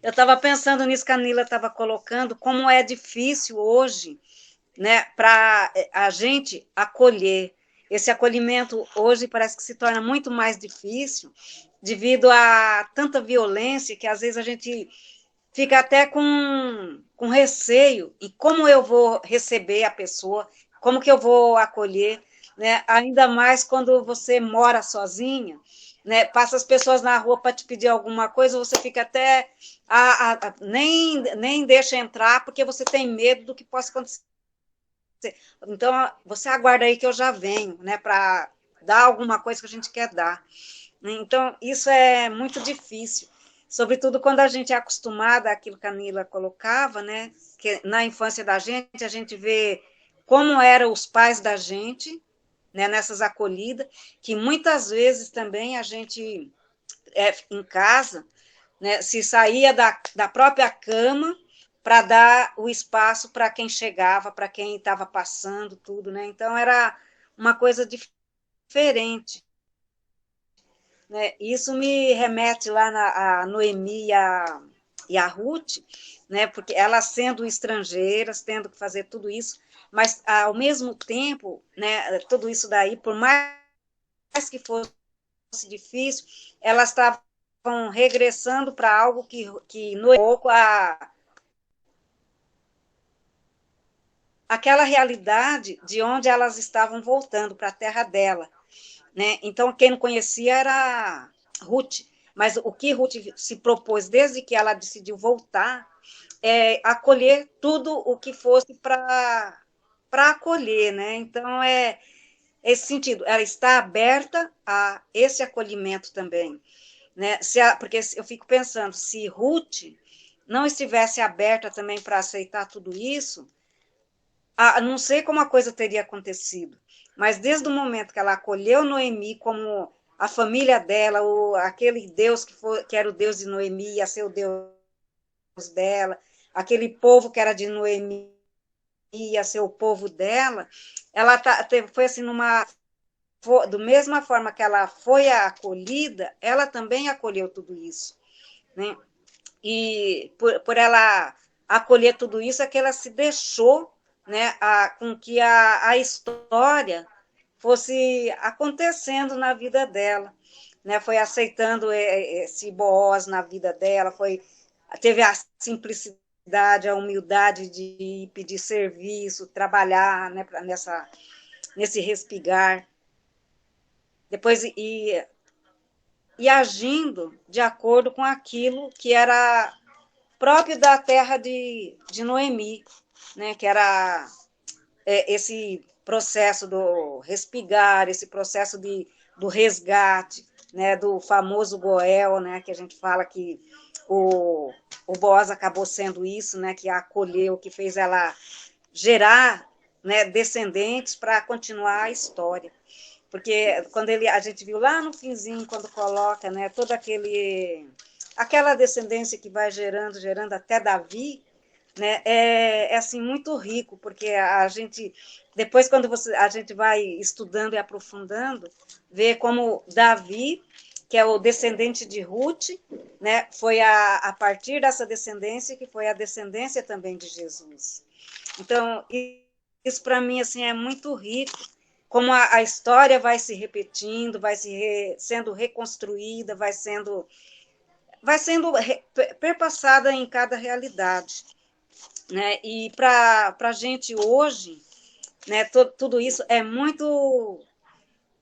eu estava pensando nisso que a Nila estava colocando, como é difícil hoje, né, para a gente acolher. Esse acolhimento hoje parece que se torna muito mais difícil devido a tanta violência que às vezes a gente fica até com receio e como eu vou receber a pessoa, como que eu vou acolher, né? Ainda mais quando você mora sozinha, né? Passa as pessoas na rua para te pedir alguma coisa, você fica até nem deixa entrar porque você tem medo do que possa acontecer. Então você aguarda aí que eu já venho, né? Para dar alguma coisa que a gente quer dar. Então, isso é muito difícil, sobretudo quando a gente é acostumada àquilo que a Nila colocava, né? Que na infância da gente, a gente vê como eram os pais da gente, né? Nessas acolhidas, que muitas vezes também a gente, em casa, né? Se saía da própria cama para dar o espaço para quem chegava, para quem estava passando, tudo, né? Então, era uma coisa diferente. Né? Isso me remete lá a Noemi e a Ruth, né? Porque elas sendo estrangeiras, tendo que fazer tudo isso, mas ao mesmo tempo, né? Tudo isso daí, por mais que fosse difícil, elas estavam regressando para algo que no pouco aquela realidade de onde elas estavam voltando para a terra dela. Né? Então, quem não conhecia era Ruth, mas o que Ruth se propôs desde que ela decidiu voltar é acolher tudo o que fosse para acolher, né? Então, é esse sentido, ela está aberta a esse acolhimento também, né? Porque eu fico pensando, se Ruth não estivesse aberta também para aceitar tudo isso, não sei como a coisa teria acontecido, mas desde o momento que ela acolheu Noemi como a família dela, aquele Deus que era o Deus de Noemi, ia ser o Deus dela, aquele povo que era de Noemi, ia ser o povo dela, ela foi assim da mesma forma que ela foi acolhida, ela também acolheu tudo isso, né? E por ela acolher tudo isso, é que ela se deixou, né, com que a história fosse acontecendo na vida dela, né, foi aceitando esse Boaz na vida dela, teve a simplicidade, a humildade de pedir serviço, trabalhar, né, nesse respigar, depois e agindo de acordo com aquilo que era próprio da terra de Noemi, né, que era esse processo do respigar, esse processo do resgate, né, do famoso Goel, né, que a gente fala que o Boaz acabou sendo isso, né, que a acolheu, que fez ela gerar, né, descendentes para continuar a história. Porque quando a gente viu lá no finzinho, quando coloca, né, aquela descendência que vai gerando até Davi, né, é assim muito rico, porque a gente depois quando a gente vai estudando e aprofundando, vê como Davi, que é o descendente de Ruth, né, foi a partir dessa descendência que foi a descendência também de Jesus. Então, isso para mim assim é muito rico, como a história vai se repetindo, vai sendo reconstruída, vai sendo perpassada em cada realidade, né? E para a gente hoje, né, tudo isso é muito,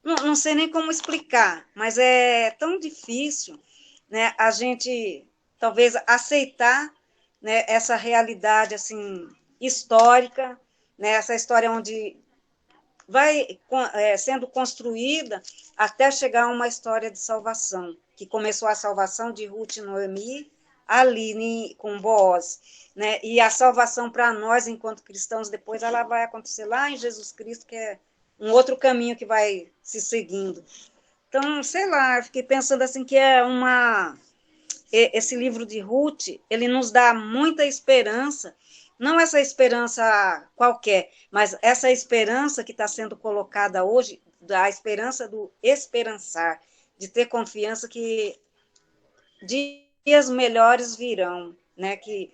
não sei nem como explicar, mas é tão difícil, né, a gente talvez aceitar, né, essa realidade assim histórica, né, essa história onde vai sendo construída até chegar a uma história de salvação, que começou a salvação de Ruth e Noemi ali com Boaz, né? E a salvação para nós, enquanto cristãos, depois ela vai acontecer lá em Jesus Cristo, que é um outro caminho que vai se seguindo. Então, sei lá, fiquei pensando assim que esse livro de Ruth, ele nos dá muita esperança, não essa esperança qualquer, mas essa esperança que está sendo colocada hoje, da esperança do esperançar, de ter confiança que dias melhores virão, né? Que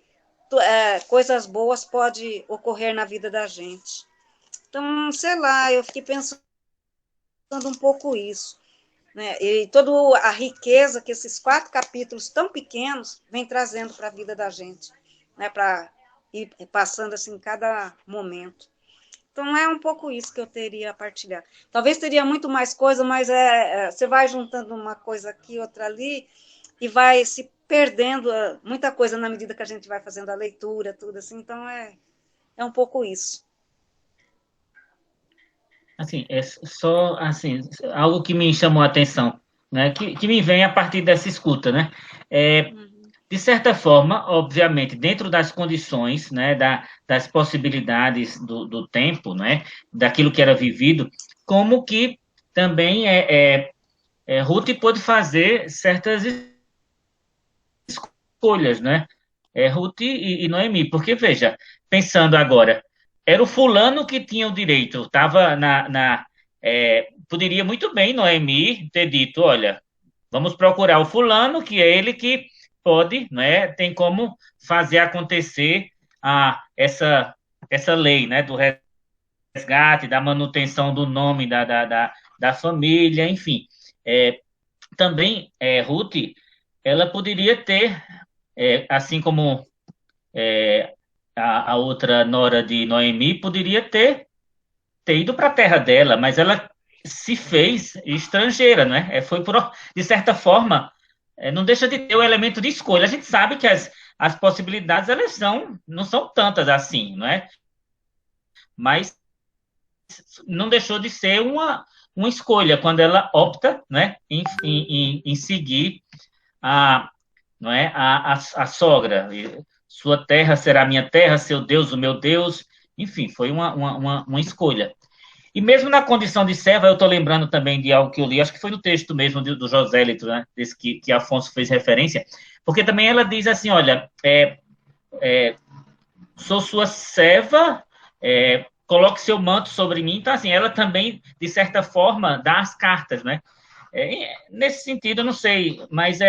coisas boas podem ocorrer na vida da gente. Então, sei lá, eu fiquei pensando um pouco isso, né? E toda a riqueza que esses 4 capítulos tão pequenos vem trazendo para a vida da gente, né? Para ir passando assim cada momento. Então, é um pouco isso que eu teria a partilhar. Talvez teria muito mais coisa, mas você vai juntando uma coisa aqui, outra ali, e vai se perdendo muita coisa na medida que a gente vai fazendo a leitura, tudo assim. Então, é um pouco isso. Assim, é só assim, algo que me chamou a atenção, né? Que me vem a partir dessa escuta, né? De certa forma, obviamente, dentro das condições, né, das possibilidades do tempo, né, daquilo que era vivido, como que também Ruth pôde fazer certas escolhas, né? Ruth e Noemi, porque veja, pensando agora, era o fulano que tinha o direito, estava poderia muito bem Noemi ter dito, olha, vamos procurar o fulano, que é ele que pode, né, tem como fazer acontecer essa lei, né, do resgate, da manutenção do nome da família, enfim. Também Ruth, ela poderia ter, assim como a outra nora de Noemi, poderia ter ido para a terra dela, mas ela se fez estrangeira, né? De certa forma, não deixa de ter o elemento de escolha. A gente sabe que as possibilidades elas não são tantas assim, não é? Mas não deixou de ser uma escolha quando ela opta, né, em seguir não é, a sogra. Sua terra será minha terra, seu Deus, o meu Deus. Enfim, foi uma escolha. E mesmo na condição de serva, eu estou lembrando também de algo que eu li, acho que foi no texto mesmo do Josélito, né, desse que Afonso fez referência, porque também ela diz assim, olha, sou sua serva, coloque seu manto sobre mim. Então, assim, ela também, de certa forma, dá as cartas, né? Nesse sentido, eu não sei, mas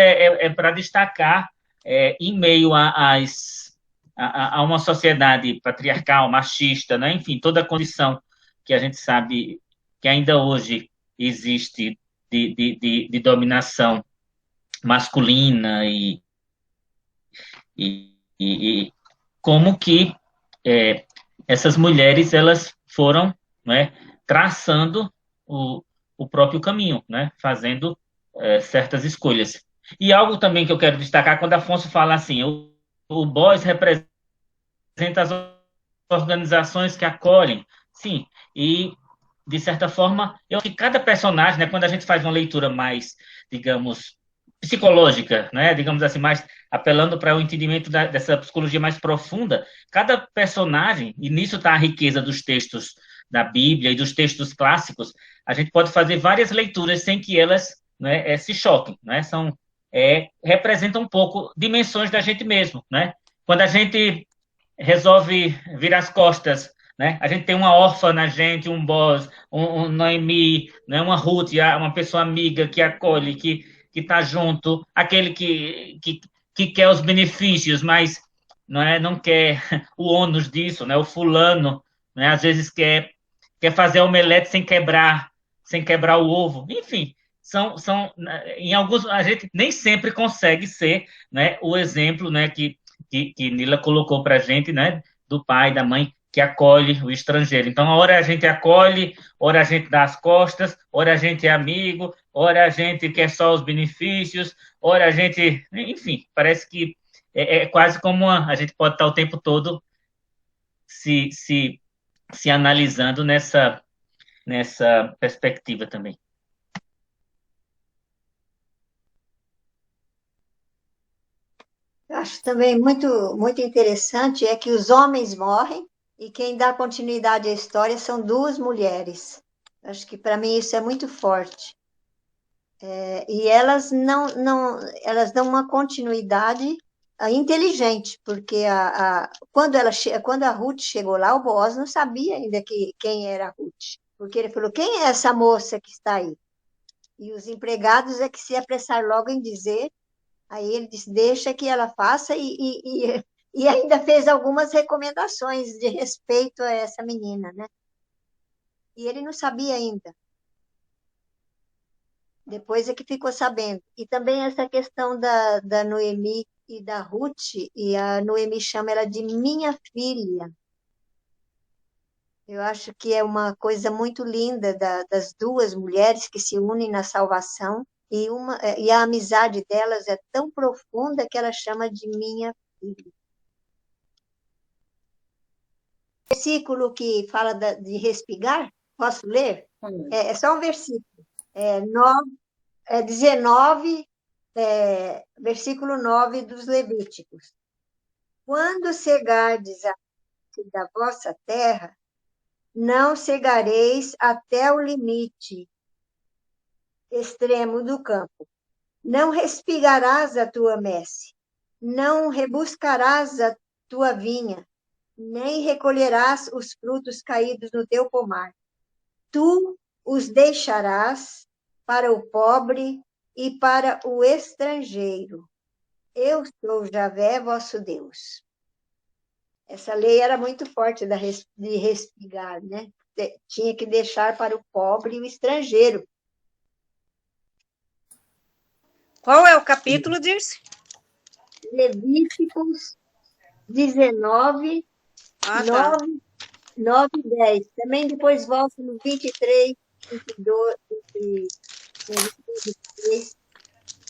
para destacar, em meio a uma sociedade patriarcal, machista, né? Enfim, toda a condição que a gente sabe que ainda hoje existe de dominação masculina e como que essas mulheres elas foram, né, traçando o próprio caminho, né, fazendo certas escolhas. E algo também que eu quero destacar, quando Afonso fala assim, o BOS representa as organizações que acolhem, sim, e de certa forma, eu acho que cada personagem, né, quando a gente faz uma leitura mais, digamos, psicológica, né, digamos assim, mais apelando para o entendimento dessa psicologia mais profunda, cada personagem, e nisso está a riqueza dos textos da Bíblia e dos textos clássicos, a gente pode fazer várias leituras sem que elas, né, se choquem, né, representam um pouco dimensões da gente mesmo, né, quando a gente resolve virar as costas, né? A gente tem uma órfã na gente, um Boaz, um Noemi, né? Uma Ruth, uma pessoa amiga que acolhe, que está junto, aquele que quer os benefícios, mas não quer o ônus disso, né? O fulano, né? Às vezes quer fazer omelete sem quebrar o ovo, enfim. Em alguns, a gente nem sempre consegue ser, né, o exemplo, né, que Nila colocou para a gente, né, do pai, da mãe, que acolhe o estrangeiro. Então, ora a gente acolhe, ora a gente dá as costas, ora a gente é amigo, ora a gente quer só os benefícios, ora a gente... Enfim, parece que é quase como a gente pode estar o tempo todo se analisando nessa perspectiva também. Eu acho também muito interessante é que os homens morrem e quem dá continuidade à história são 2 mulheres. Acho que para mim isso é muito forte. E elas elas dão uma continuidade inteligente, porque quando a Ruth chegou lá, o Boaz não sabia ainda quem era a Ruth, porque ele falou, quem é essa moça que está aí? E os empregados é que se apressaram logo em dizer, aí ele disse, deixa que ela faça, e ainda fez algumas recomendações de respeito a essa menina, né? E ele não sabia ainda. Depois é que ficou sabendo. E também essa questão da Noemi e da Ruth, e a Noemi chama ela de minha filha. Eu acho que é uma coisa muito linda das duas mulheres que se unem na salvação, e a amizade delas é tão profunda que ela chama de minha filha. O versículo que fala de respigar, posso ler? É só um versículo. 19, versículo 9 dos Levíticos. Quando cegardes a da vossa terra, não cegareis até o limite extremo do campo. Não respigarás a tua messe, não rebuscarás a tua vinha, nem recolherás os frutos caídos no teu pomar. Tu os deixarás para o pobre e para o estrangeiro. Eu sou Javé, vosso Deus. Essa lei era muito forte de respigar, né? Tinha que deixar para o pobre e o estrangeiro. Qual é o capítulo, Dirce? Levíticos 19, 9 e 10. Também depois volta no 23, 22, 23,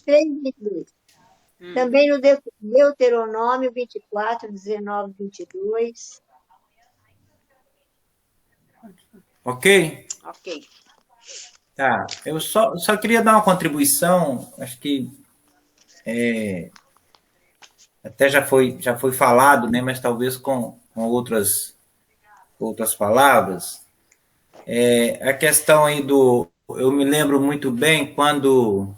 3 e 22. Também no Deuteronômio 24, 19, 22. Ok? Ok. Tá. Eu só queria dar uma contribuição, acho que até já foi falado, né, mas talvez com outras palavras. A questão aí eu me lembro muito bem quando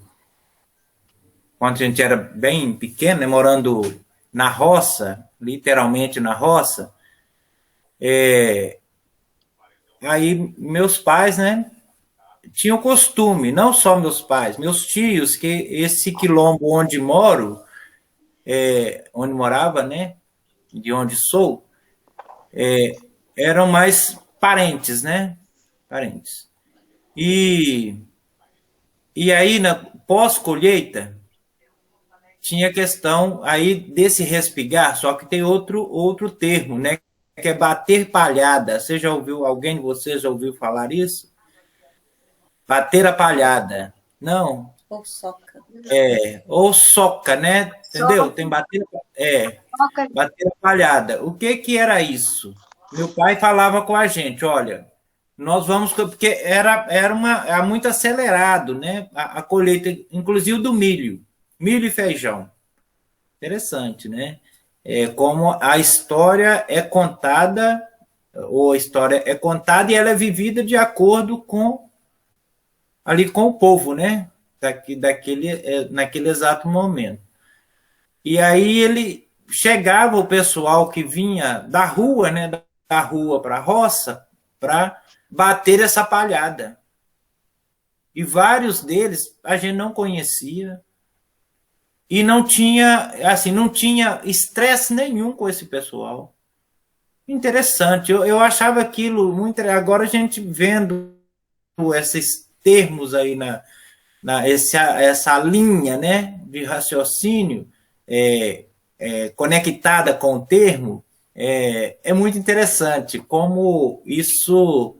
a gente era bem pequeno, né, morando na roça, literalmente na roça, aí meus pais, né, tinham costume, não só meus pais, meus tios, que esse quilombo onde morava, né, de onde sou, eram mais parentes, né, parentes. E aí, na pós-colheita, tinha questão aí desse respigar, só que tem outro termo, né? Que é bater palhada. Você já ouviu, alguém de vocês já ouviu falar isso? Bater a palhada. Não. Ou soca. Ou soca, né? Entendeu? Soca. Tem bater a palhada. O que era isso? Meu pai falava com a gente, olha, nós vamos, porque era muito acelerado, né? A colheita, inclusive do milho e feijão. Interessante, né? Como a história é contada, ou a história é contada e ela é vivida de acordo com o povo, né? Naquele exato momento. E aí chegava o pessoal que vinha da rua, né? Da rua para a roça, para bater essa palhada. E vários deles a gente não conhecia, e não tinha estresse nenhum com esse pessoal. Interessante. Eu achava aquilo muito. Agora a gente vendo esses termos aí essa linha, né, de raciocínio conectada com o termo, é muito interessante como isso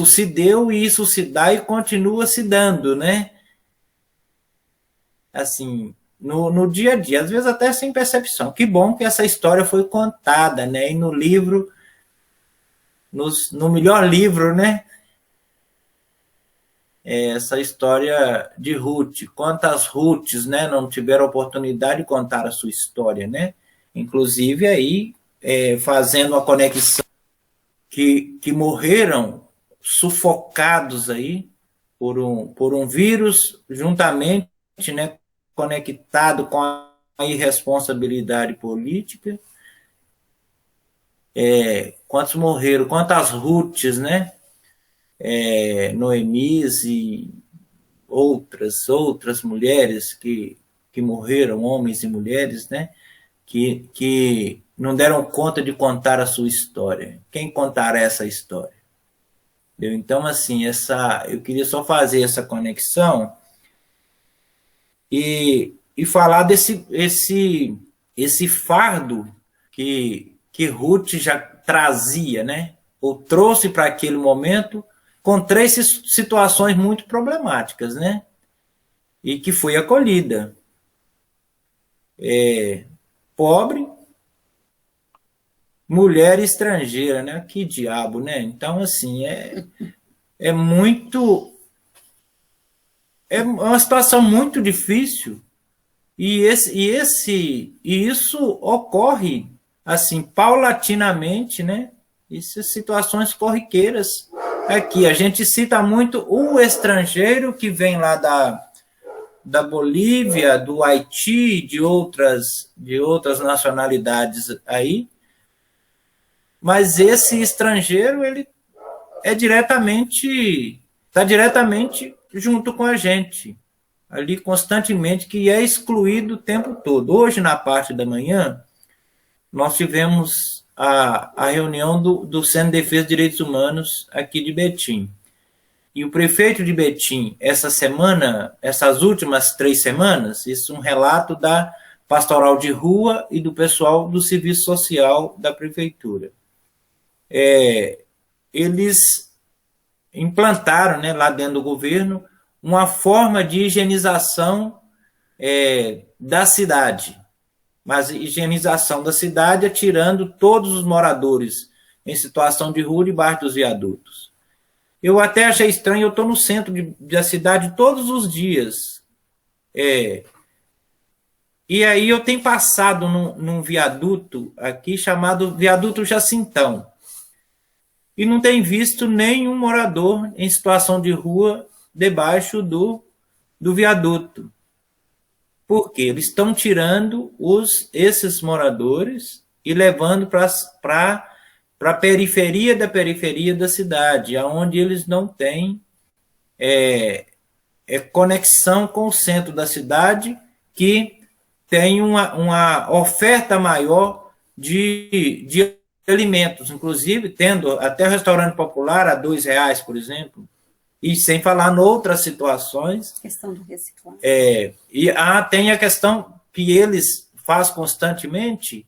se deu e isso se dá e continua se dando, né? Assim, no dia a dia, às vezes até sem percepção. Que bom que essa história foi contada, né? E no livro, no melhor livro, né? Essa história de Ruth. Quantas Ruths, né, não tiveram oportunidade de contar a sua história, né? Inclusive aí, fazendo a conexão que morreram sufocados aí por um vírus, juntamente, né, conectado com a irresponsabilidade política. Quantos morreram, quantas Ruths, né? Noemis e outras mulheres que morreram, homens e mulheres, né? Que não deram conta de contar a sua história. Quem contará essa história? Então, assim, eu queria só fazer essa conexão e falar desse esse fardo que Ruth já trazia, né? Ou trouxe para aquele momento, com 3 situações muito problemáticas, né? E que foi acolhida. Pobre, mulher estrangeira, né? Que diabo, né? Então, assim, é uma situação muito difícil e isso ocorre assim paulatinamente, né? Essas situações corriqueiras aqui. A gente cita muito o estrangeiro que vem lá da Bolívia, do Haiti, de outras nacionalidades aí, mas esse estrangeiro ele está diretamente junto com a gente, ali constantemente, que é excluído o tempo todo. Hoje, na parte da manhã, nós tivemos a reunião do Centro de Defesa de Direitos Humanos aqui de Betim. E o prefeito de Betim, essas últimas 3 semanas, isso é um relato da Pastoral de Rua e do pessoal do Serviço Social da Prefeitura. Eles implantaram, né, lá dentro do governo, uma forma de higienização da cidade. Mas higienização da cidade é tirando todos os moradores em situação de rua debaixo dos viadutos. Eu até achei estranho, eu estou no centro da cidade todos os dias. E aí eu tenho passado num viaduto aqui chamado Viaduto Jacintão. E não tenho visto nenhum morador em situação de rua debaixo do viaduto. Porque eles estão tirando esses moradores e levando para a periferia da cidade, onde eles não têm conexão com o centro da cidade, que tem uma oferta maior de alimentos, inclusive tendo até restaurante popular a R$2, por exemplo, e sem falar em outras situações. Questão do reciclagem. Tem a questão que eles fazem constantemente,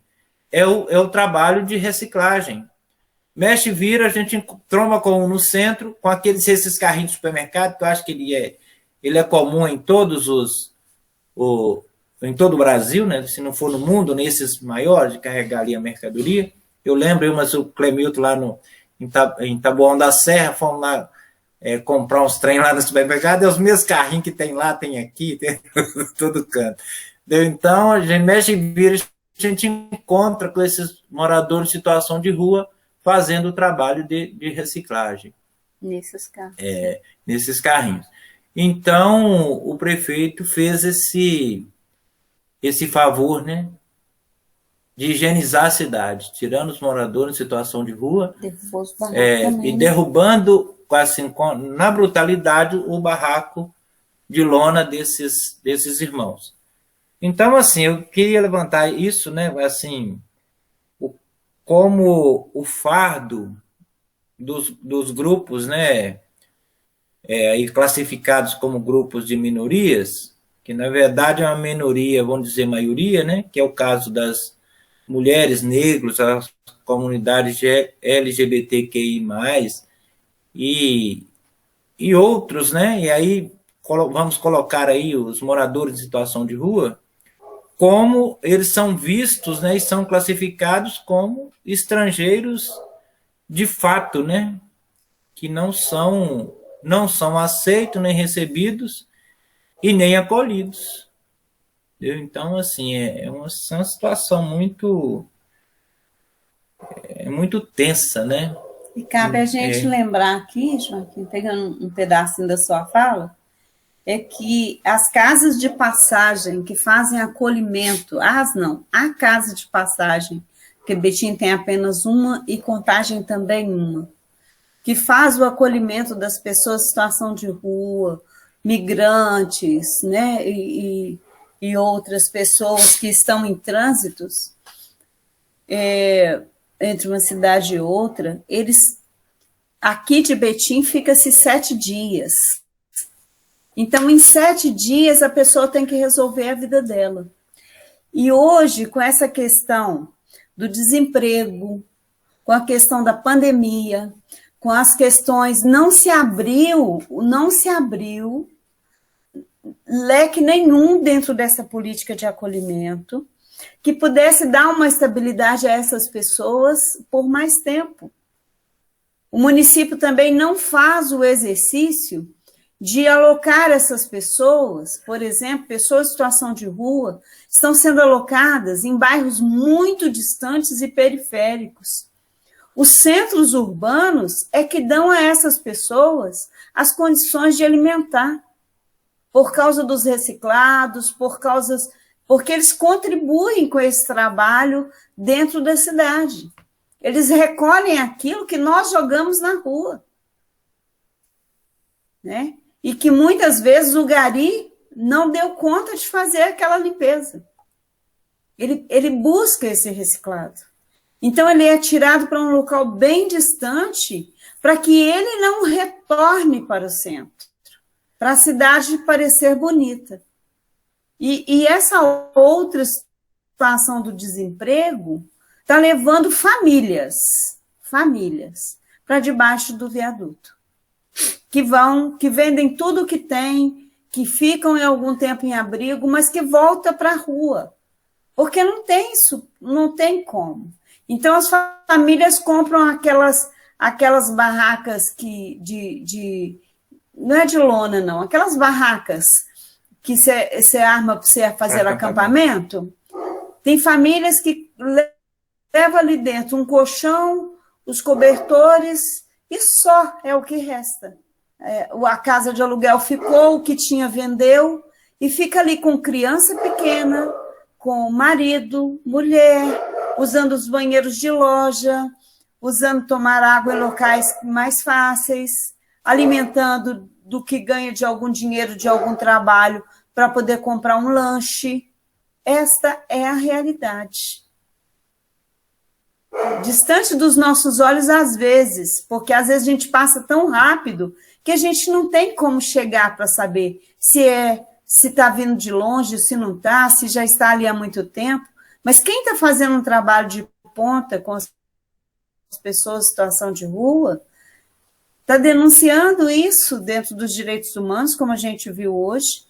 é o trabalho de reciclagem. Mexe e vira, a gente tromba no centro, com esses carrinhos de supermercado, que eu acho que ele é comum em em todo o Brasil, né? Se não for no mundo, nesses maiores, de carregar ali a mercadoria. Eu lembro, mas o Clemilton lá em Taboão da Serra, fomos lá comprar uns trem lá no supermercado, e os mesmos carrinhos que tem lá, tem aqui, tem todo canto. Então, a gente mexe e vira, a gente encontra com esses moradores em situação de rua fazendo o trabalho de reciclagem. Nesses carros. Nesses carrinhos. Então, o prefeito fez esse favor, né, de higienizar a cidade, tirando os moradores em situação de rua e derrubando, assim, na brutalidade, o barraco de lona desses irmãos. Então, assim, eu queria levantar isso, né, assim, como o fardo dos grupos, né, aí classificados como grupos de minorias, que na verdade é uma minoria, vamos dizer maioria, né, que é o caso das mulheres, negros, as comunidades LGBTQI+, e outros, né, e aí vamos colocar aí os moradores em situação de rua, como eles são vistos, né, e são classificados como estrangeiros de fato, né, que não são aceitos nem recebidos e nem acolhidos. Então, assim, é uma situação muito tensa, né? E cabe a gente lembrar aqui, Joaquim, pegando um pedacinho da sua fala, é que as casas de passagem que fazem acolhimento, a casa de passagem, porque Betim tem apenas uma e Contagem também uma, que faz o acolhimento das pessoas em situação de rua, migrantes, né, e outras pessoas que estão em trânsitos, entre uma cidade e outra, aqui de Betim fica-se 7 dias. Então, em 7 dias, a pessoa tem que resolver a vida dela. E hoje, com essa questão do desemprego, com a questão da pandemia, com as questões, não se abriu leque nenhum dentro dessa política de acolhimento que pudesse dar uma estabilidade a essas pessoas por mais tempo. O município também não faz o exercício de alocar essas pessoas, por exemplo, pessoas em situação de rua, estão sendo alocadas em bairros muito distantes e periféricos. Os centros urbanos é que dão a essas pessoas as condições de alimentar, por causa dos reciclados, porque eles contribuem com esse trabalho dentro da cidade. Eles recolhem aquilo que nós jogamos na rua, né? E que muitas vezes o gari não deu conta de fazer aquela limpeza. Ele busca esse reciclado. Então, ele é tirado para um local bem distante para que ele não retorne para o centro, para a cidade parecer bonita. E essa outra situação do desemprego está levando famílias para debaixo do viaduto, que vendem tudo o que tem, que ficam em algum tempo em abrigo, mas que volta para a rua, porque não tem como. Então, as famílias compram aquelas barracas não é de lona, não, aquelas barracas que você arma para você fazer acampamento. Tem famílias que levam ali dentro um colchão, os cobertores, e só é o que resta. A casa de aluguel ficou, o que tinha vendeu, e fica ali com criança pequena, com marido, mulher, usando os banheiros de loja, usando tomar água em locais mais fáceis, alimentando do que ganha de algum dinheiro, de algum trabalho, para poder comprar um lanche. Esta é a realidade. Distante dos nossos olhos, às vezes, porque às vezes a gente passa tão rápido que a gente não tem como chegar para saber se está vindo de longe, se não está, se já está ali há muito tempo. Mas quem está fazendo um trabalho de ponta com as pessoas em situação de rua está denunciando isso dentro dos direitos humanos, como a gente viu hoje,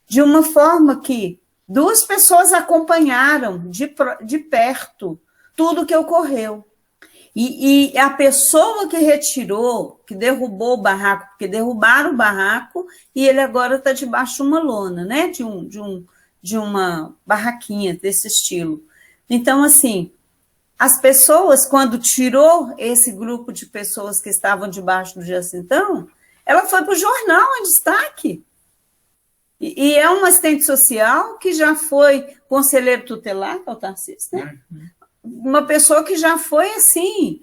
de uma forma que 2 pessoas acompanharam de perto tudo que ocorreu. E a pessoa que retirou, que derrubou o barraco, porque derrubaram o barraco, e ele agora está debaixo de uma lona, né? De uma barraquinha desse estilo. Então, assim, as pessoas, quando tirou esse grupo de pessoas que estavam debaixo do Jacintão, ela foi para o jornal em destaque. E é uma assistente social que já foi conselheiro tutelar, que é o Tarcísio, né? Uma pessoa que já foi assim,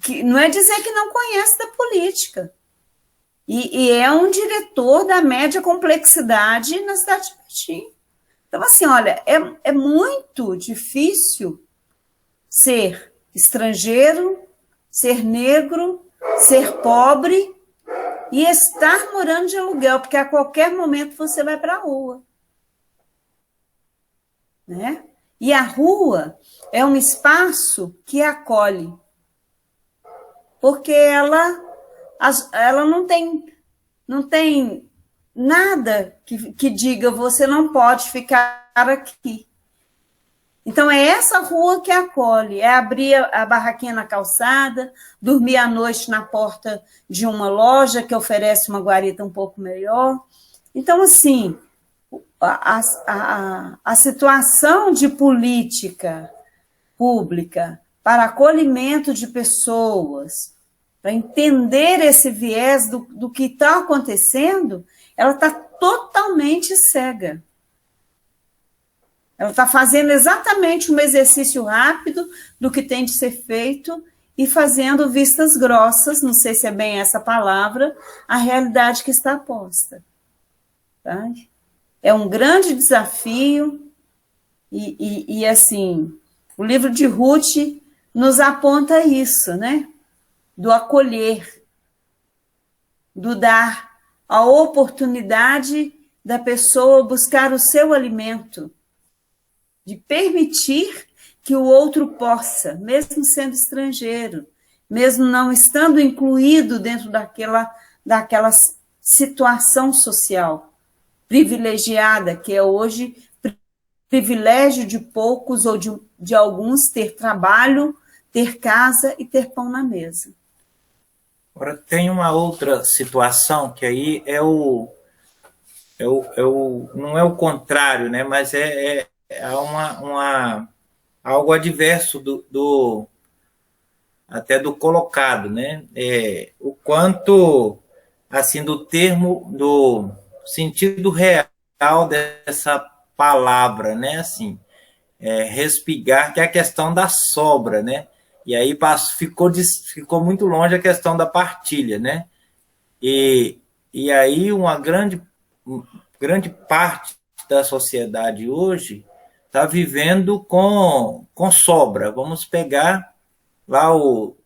que não é dizer que não conhece da política. E é um diretor da média complexidade na cidade de Betim. Então, assim, olha, é muito difícil ser estrangeiro, ser negro, ser pobre e estar morando de aluguel, porque a qualquer momento você vai para a rua. Né? E a rua é um espaço que acolhe, porque ela não tem nada que diga você não pode ficar aqui. Então, é essa rua que acolhe, é abrir a barraquinha na calçada, dormir à noite na porta de uma loja que oferece uma guarita um pouco melhor. Então, assim, a situação de política pública para acolhimento de pessoas para entender esse viés do que está acontecendo, ela está totalmente cega. Ela está fazendo exatamente um exercício rápido do que tem de ser feito e fazendo vistas grossas, não sei se é bem essa palavra, a realidade que está posta. Tá? É um grande desafio e assim, o livro de Ruth nos aponta isso, né? Do acolher, do dar a oportunidade da pessoa buscar o seu alimento, de permitir que o outro possa, mesmo sendo estrangeiro, mesmo não estando incluído dentro daquela situação social privilegiada, que é hoje privilégio de poucos ou de alguns ter trabalho, ter casa e ter pão na mesa. Agora, tem uma outra situação que aí não é o contrário, né? Mas é algo adverso até do colocado, né? O quanto, assim, do sentido real dessa palavra, né? Assim, respigar, que é a questão da sobra, né? E aí ficou muito longe a questão da partilha, né? E aí uma grande parte da sociedade hoje está vivendo com sobra. Vamos pegar lá o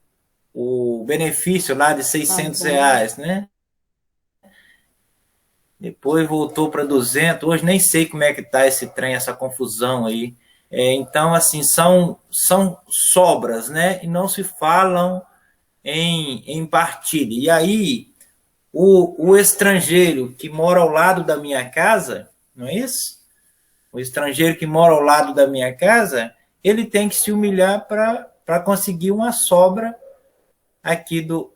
benefício lá de R$600, né? Depois voltou para 200, hoje nem sei como é que está esse trem, essa confusão aí. Então, assim, são sobras, né? E não se falam em partilha. E aí, o estrangeiro que mora ao lado da minha casa, não é isso? O estrangeiro que mora ao lado da minha casa, ele tem que se humilhar para conseguir uma sobra aqui do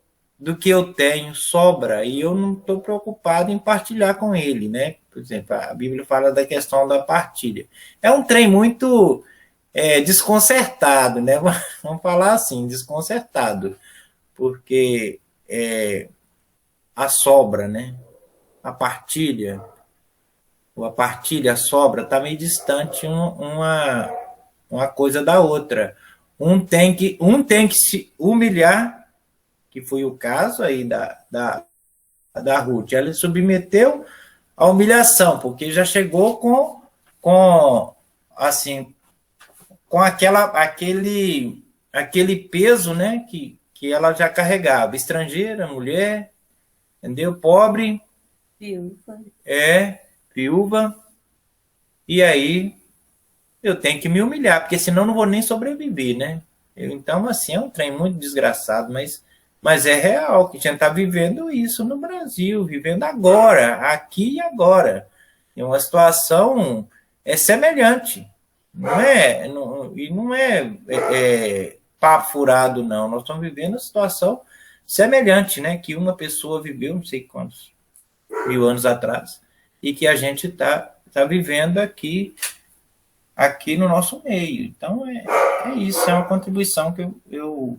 que eu tenho, sobra, e eu não estou preocupado em partilhar com ele, né? Por exemplo, a Bíblia fala da questão da partilha. É um trem muito desconcertado, né? Vamos falar assim, desconcertado, porque a sobra, né? A partilha, a sobra, está meio distante uma coisa da outra. Um tem que se humilhar, que foi o caso aí da Ruth. Ela submeteu à humilhação, porque já chegou com aquele peso, né, que ela já carregava. Estrangeira, mulher, entendeu? Pobre, viúva, e aí eu tenho que me humilhar, porque senão não vou nem sobreviver, né? Então, assim, é um trem muito desgraçado, mas é real que a gente está vivendo isso no Brasil, vivendo agora, aqui e agora. É uma situação semelhante, e não é papo furado, não. Nós estamos vivendo uma situação semelhante, né? Que uma pessoa viveu, não sei quantos 1000 anos atrás, e que a gente está vivendo aqui no nosso meio. Então, é isso, é uma contribuição que eu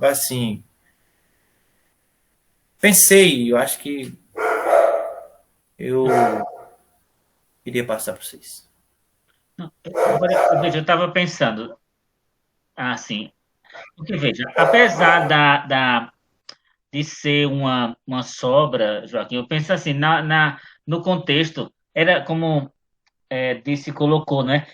assim, pensei, eu acho que eu queria passar para vocês. Agora, veja, eu estava pensando, assim, porque, veja, apesar de ser uma sobra, Joaquim, eu penso assim, no contexto, era como disse, colocou, né?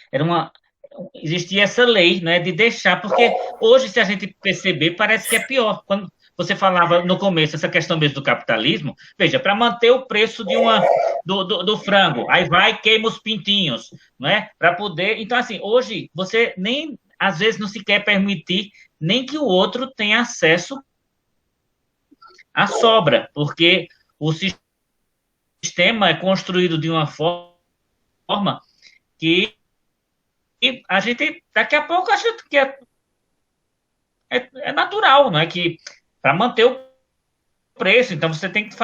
Existia essa lei, né, de deixar, porque hoje, se a gente perceber, parece que é pior. Quando você falava no começo essa questão mesmo do capitalismo, veja, para manter o preço do frango, aí vai queima os pintinhos, né? Para poder. Então, assim, hoje você nem às vezes não se quer permitir nem que o outro tenha acesso à sobra, porque o sistema é construído de uma forma que a gente, daqui a pouco, a gente que é natural, não é? Que para manter o preço, então você tem que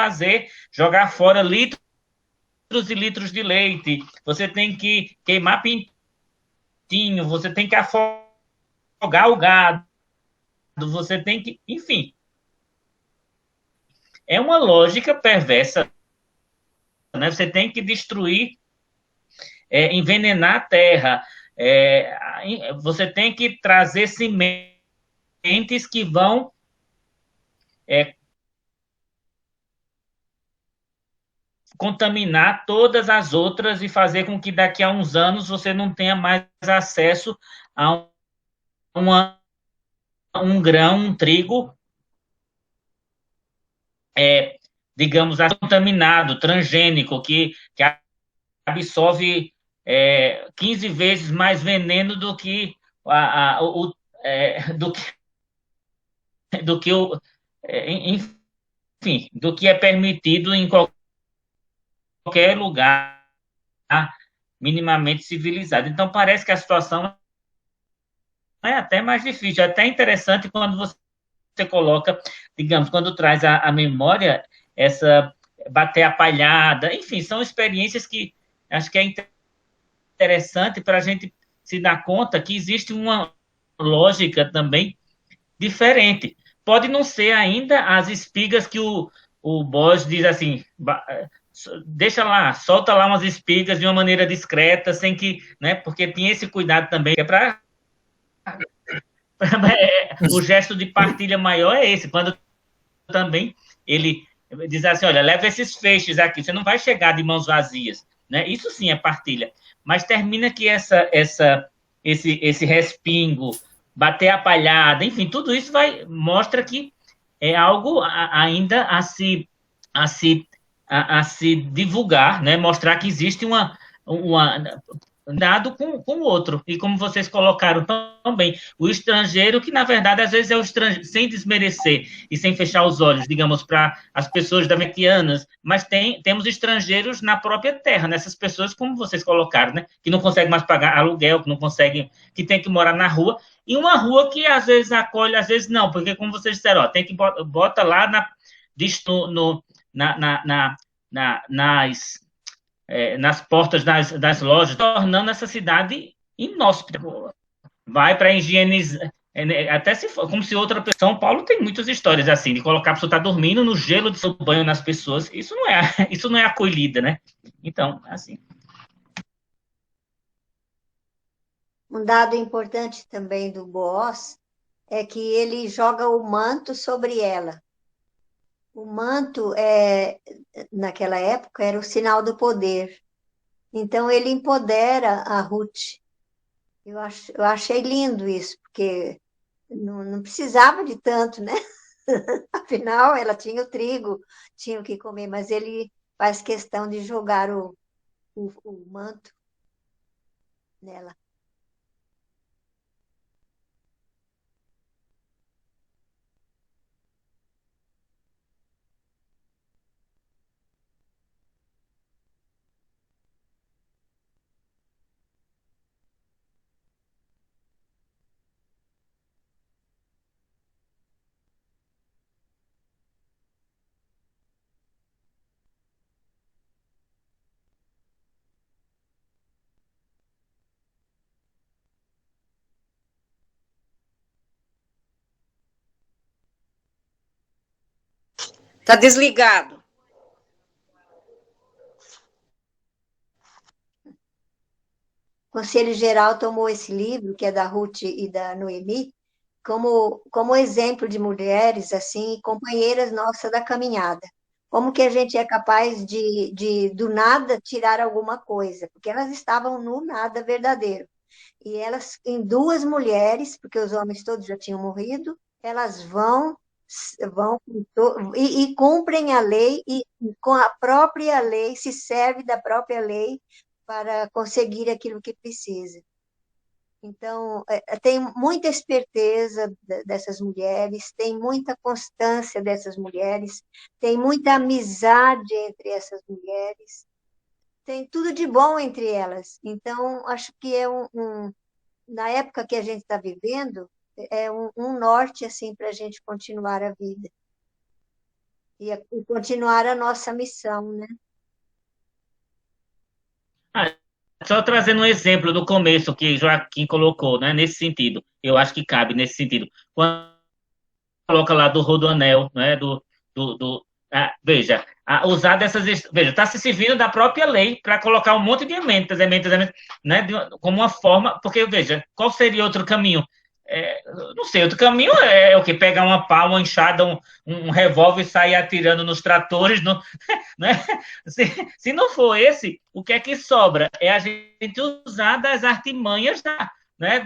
jogar fora litros e litros de leite, você tem que queimar pintinho, você tem que afogar o gado, você tem que, enfim, é uma lógica perversa, né? Você tem que destruir, envenenar a terra, você tem que trazer sementes que vão contaminar todas as outras e fazer com que daqui a uns anos você não tenha mais acesso a um grão, um trigo, digamos, contaminado, transgênico, que absorve 15 vezes mais veneno do que do que enfim, do que é permitido em qualquer lugar minimamente civilizado. Então, parece que a situação é até mais difícil, é até interessante quando você coloca, digamos, quando traz à memória essa bater a palhada, enfim, são experiências que acho que é interessante para a gente se dar conta que existe uma lógica também diferente. Pode não ser ainda as espigas que o Bosch diz assim, deixa lá, solta lá umas espigas de uma maneira discreta, sem que, né, porque tinha esse cuidado também, que é para o gesto de partilha maior é esse, quando também ele diz assim, olha, leva esses feixes aqui, você não vai chegar de mãos vazias, né? Isso sim é partilha, mas termina que esse respingo, bater a palhada, enfim, tudo isso mostra que é algo ainda a se divulgar, né? Mostrar que existe uma dado com o outro. E como vocês colocaram também, o estrangeiro, que na verdade às vezes é o estrangeiro, sem desmerecer e sem fechar os olhos, digamos, para as pessoas davetianas, mas temos estrangeiros na própria terra, nessas pessoas, como vocês colocaram, né? Que não conseguem mais pagar aluguel, que não conseguem, que tem que morar na rua, e uma rua que às vezes acolhe, às vezes não, porque como vocês disseram, ó, tem que bota lá nas portas das lojas, tornando essa cidade inóspita. Vai para higienizar, até se for, como se outra pessoa. São Paulo tem muitas histórias assim, de colocar a pessoa estar dormindo no gelo de seu banho nas pessoas. Isso não é acolhida, né? Então, assim. Um dado importante também do Boaz é que ele joga o manto sobre ela. O manto, naquela época, era o sinal do poder. Então, ele empodera a Ruth. Eu achei lindo isso, porque não precisava de tanto, né? Afinal, ela tinha o trigo, tinha o que comer, mas ele faz questão de jogar o manto nela. Está desligado. O Conselho Geral tomou esse livro, que é da Ruth e da Noemi, como exemplo de mulheres, assim, companheiras nossas da caminhada. Como que a gente é capaz do nada, tirar alguma coisa, porque elas estavam no nada verdadeiro. E elas, em duas mulheres, porque os homens todos já tinham morrido, elas vão e cumprem a lei, e com a própria lei, se serve da própria lei para conseguir aquilo que precisa. Então, tem muita esperteza dessas mulheres, tem muita constância dessas mulheres, tem muita amizade entre essas mulheres, tem tudo de bom entre elas. Então, acho que na época que a gente está vivendo, é um norte assim para a gente continuar a vida e continuar a nossa missão, né? Só trazendo um exemplo do começo que Joaquim colocou, né, nesse sentido, eu acho que cabe nesse sentido. Quando coloca lá do Rodoanel, né, veja, usar dessas, veja, está se servindo da própria lei para colocar um monte de emendas, né, como uma forma, porque, veja, qual seria outro caminho? Não sei, outro caminho é o que? Pegar uma pá, uma enxada, um revólver e sair atirando nos tratores, né? Se não for esse, o que é que sobra? É a gente usar das artimanhas né,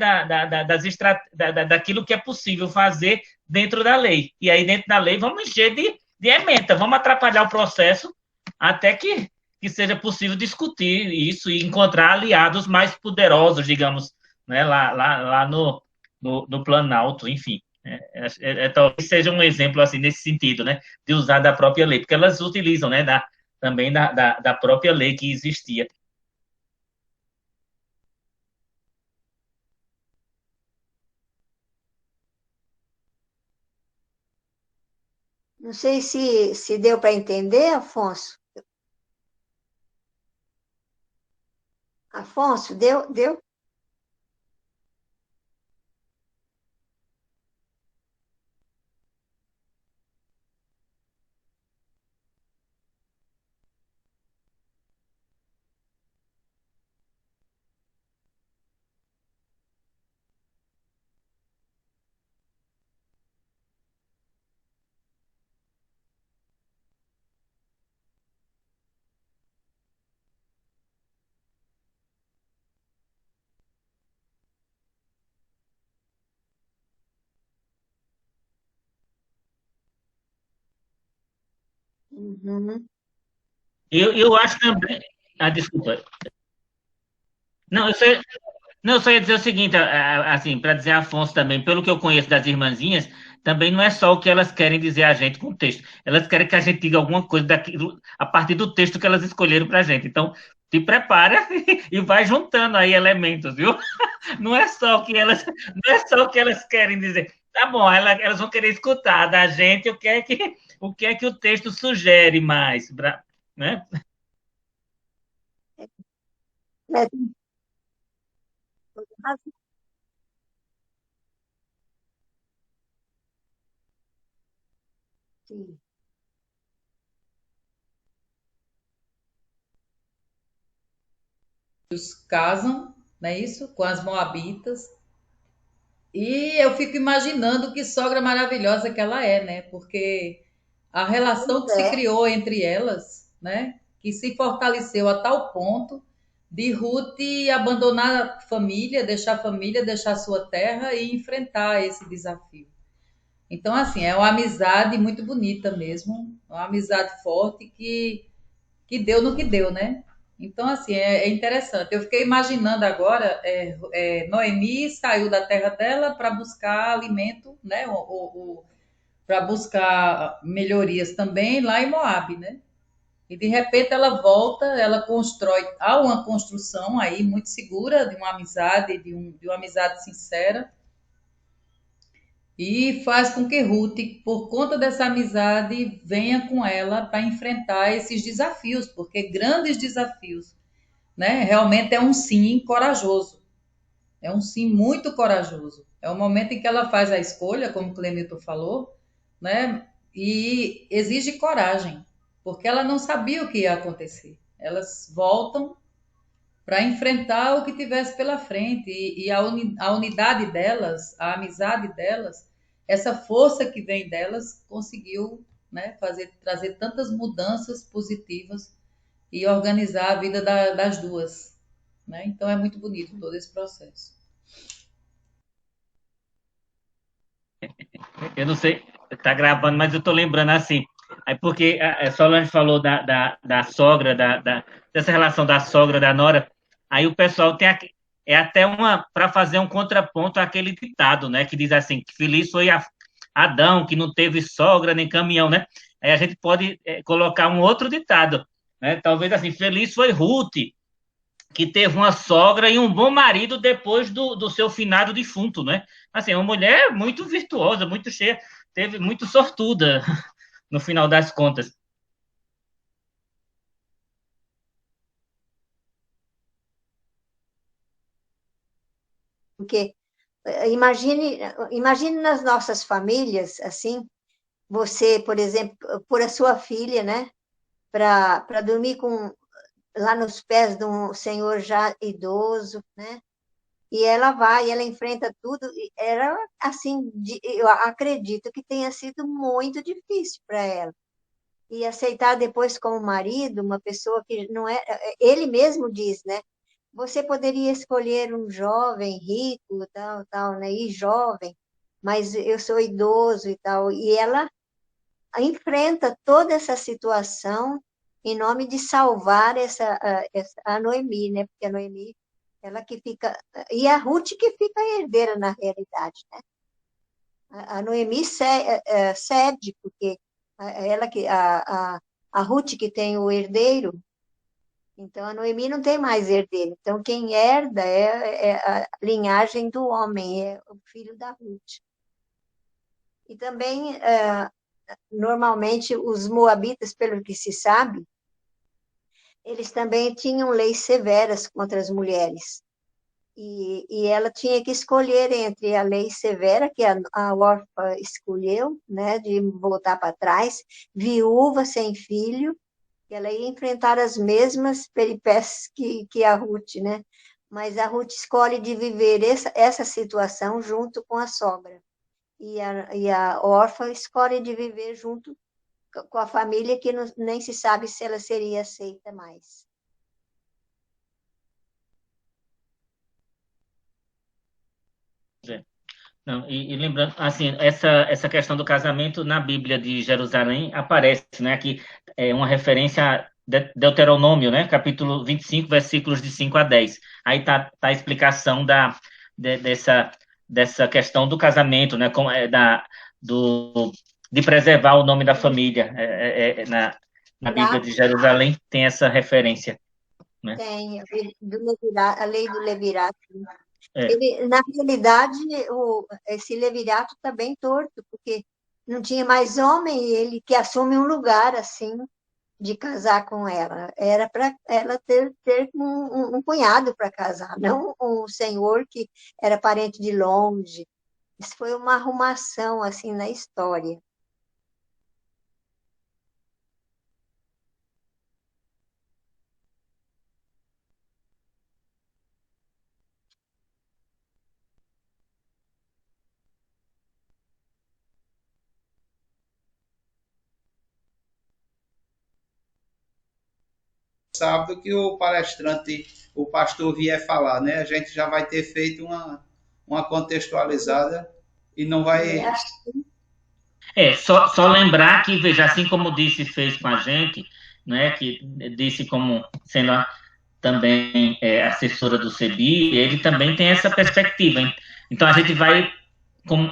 daquilo que é possível fazer dentro da lei. E aí, dentro da lei, vamos encher de ementa, vamos atrapalhar o processo até que seja possível discutir isso e encontrar aliados mais poderosos, digamos, né, lá no Planalto, enfim. Talvez seja um exemplo assim nesse sentido, né, de usar da própria lei, porque elas utilizam, né, também da própria lei que existia. Não sei se deu para entender, Afonso. Afonso, deu? Uhum. Eu acho também. Desculpa. Não, não, eu só ia dizer o seguinte, assim, para dizer a Afonso também, pelo que eu conheço das irmãzinhas, também não é só o que elas querem dizer a gente com o texto. Elas querem que a gente diga alguma coisa daquilo, a partir do texto que elas escolheram para a gente. Então, te prepara e vai juntando aí elementos, viu? Não é só o que elas, não é só o que elas querem dizer. Tá bom, elas vão querer escutar da gente o que é que o texto sugere mais, né? Mas, sim. Casam, não é isso? Com as moabitas. E eu fico imaginando que sogra maravilhosa que ela é, né? Porque a relação que Pois se é. criou entre elas, né? Que se fortaleceu a tal ponto de Ruth abandonar a família, deixar sua terra e enfrentar esse desafio. Então, assim, é uma amizade muito bonita mesmo, uma amizade forte que deu no que deu, né? Então, assim, é interessante. Eu fiquei imaginando agora, Noemi saiu da terra dela para buscar alimento, né? Para buscar melhorias também lá em Moab, né? E de repente ela volta, ela constrói, há uma construção aí muito segura de uma amizade, de uma amizade sincera, e faz com que Ruth, por conta dessa amizade, venha com ela para enfrentar esses desafios, porque grandes desafios, né? Realmente é um sim corajoso, é um sim muito corajoso. É o momento em que ela faz a escolha, como o Clemito falou, né? E exige coragem, porque ela não sabia o que ia acontecer. Elas voltam para enfrentar o que tivesse pela frente e a unidade delas, a amizade delas, essa força que vem delas conseguiu, né, trazer tantas mudanças positivas e organizar a vida das duas, né? Então é muito bonito todo esse processo. Eu não sei, tá gravando, mas eu tô lembrando assim. Aí porque a Solange falou da sogra, dessa relação da sogra, da nora. Aí o pessoal é até para fazer um contraponto àquele ditado, né? Que diz assim: que feliz foi Adão, que não teve sogra nem caminhão, né? Aí a gente pode colocar um outro ditado, né? Talvez assim: feliz foi Ruth, que teve uma sogra e um bom marido depois do seu finado defunto, né? Assim, uma mulher muito virtuosa, muito cheia, teve muito sortuda no final das contas. Porque imagine nas nossas famílias, assim, você, por exemplo, pôr a sua filha, né, para dormir lá nos pés de um senhor já idoso, né? E ela enfrenta tudo. Era assim, eu acredito que tenha sido muito difícil para ela. E aceitar depois como marido uma pessoa que não é. Ele mesmo diz, né? Você poderia escolher um jovem rico, tal, né? E jovem, mas eu sou idoso e tal. E ela enfrenta toda essa situação em nome de salvar a Noemi, né? Porque a Noemi, ela que fica... E a Ruth que fica herdeira, na realidade, né? A Noemi cede, porque a Ruth que tem o herdeiro, então a Noemi não tem mais herdeiro. Então quem herda é a linhagem do homem, é o filho da Ruth. E também, normalmente, os moabitas, pelo que se sabe, eles também tinham leis severas contra as mulheres. E ela tinha que escolher entre a lei severa, que a órfã escolheu, né, de voltar para trás, viúva, sem filho, que ela ia enfrentar as mesmas peripécias que a Ruth, né? Mas a Ruth escolhe de viver essa situação junto com a sogra. E a órfã escolhe de viver junto com a família, que nem se sabe se ela seria aceita mais. Não, e lembrando, assim, essa questão do casamento na Bíblia de Jerusalém aparece, né, que é uma referência a Deuteronômio, né, capítulo 25, versículos de 5 a 10. Aí tá a explicação dessa questão do casamento, né, de preservar o nome da família. Na Bíblia de Jerusalém tem essa referência, né? Tem, a lei do levirato. É. Na realidade, esse levirato está bem torto, porque não tinha mais homem, e ele que assume um lugar assim de casar com ela. Era para ela ter um cunhado para casar, não um senhor que era parente de longe. Isso foi uma arrumação assim na história. Sábado que o palestrante, o pastor vier falar, né? A gente já vai ter feito uma contextualizada e não vai... Só lembrar que, veja, assim como o Disse fez com a gente, né, que Disse como sendo também assessora do CEBI, ele também tem essa perspectiva, hein? Então a gente vai,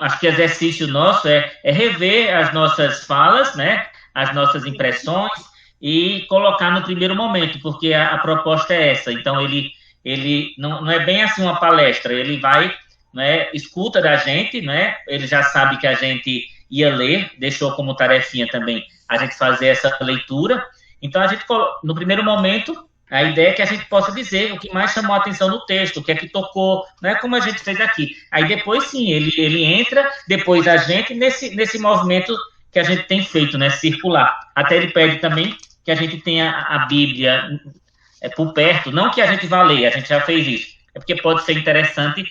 acho que exercício nosso é rever as nossas falas, né, as nossas impressões, e colocar no primeiro momento, porque a proposta é essa. Então ele não é bem assim uma palestra, ele vai, né, escuta da gente, né, ele já sabe que a gente ia ler, deixou como tarefinha também a gente fazer essa leitura. Então a gente, no primeiro momento, a ideia é que a gente possa dizer o que mais chamou a atenção no texto, o que é que tocou, né, como a gente fez aqui. Aí depois sim, ele entra, depois a gente, nesse movimento que a gente tem feito, né, circular. Até ele pede também que a gente tenha a Bíblia por perto, não que a gente vá ler, a gente já fez isso, é porque pode ser interessante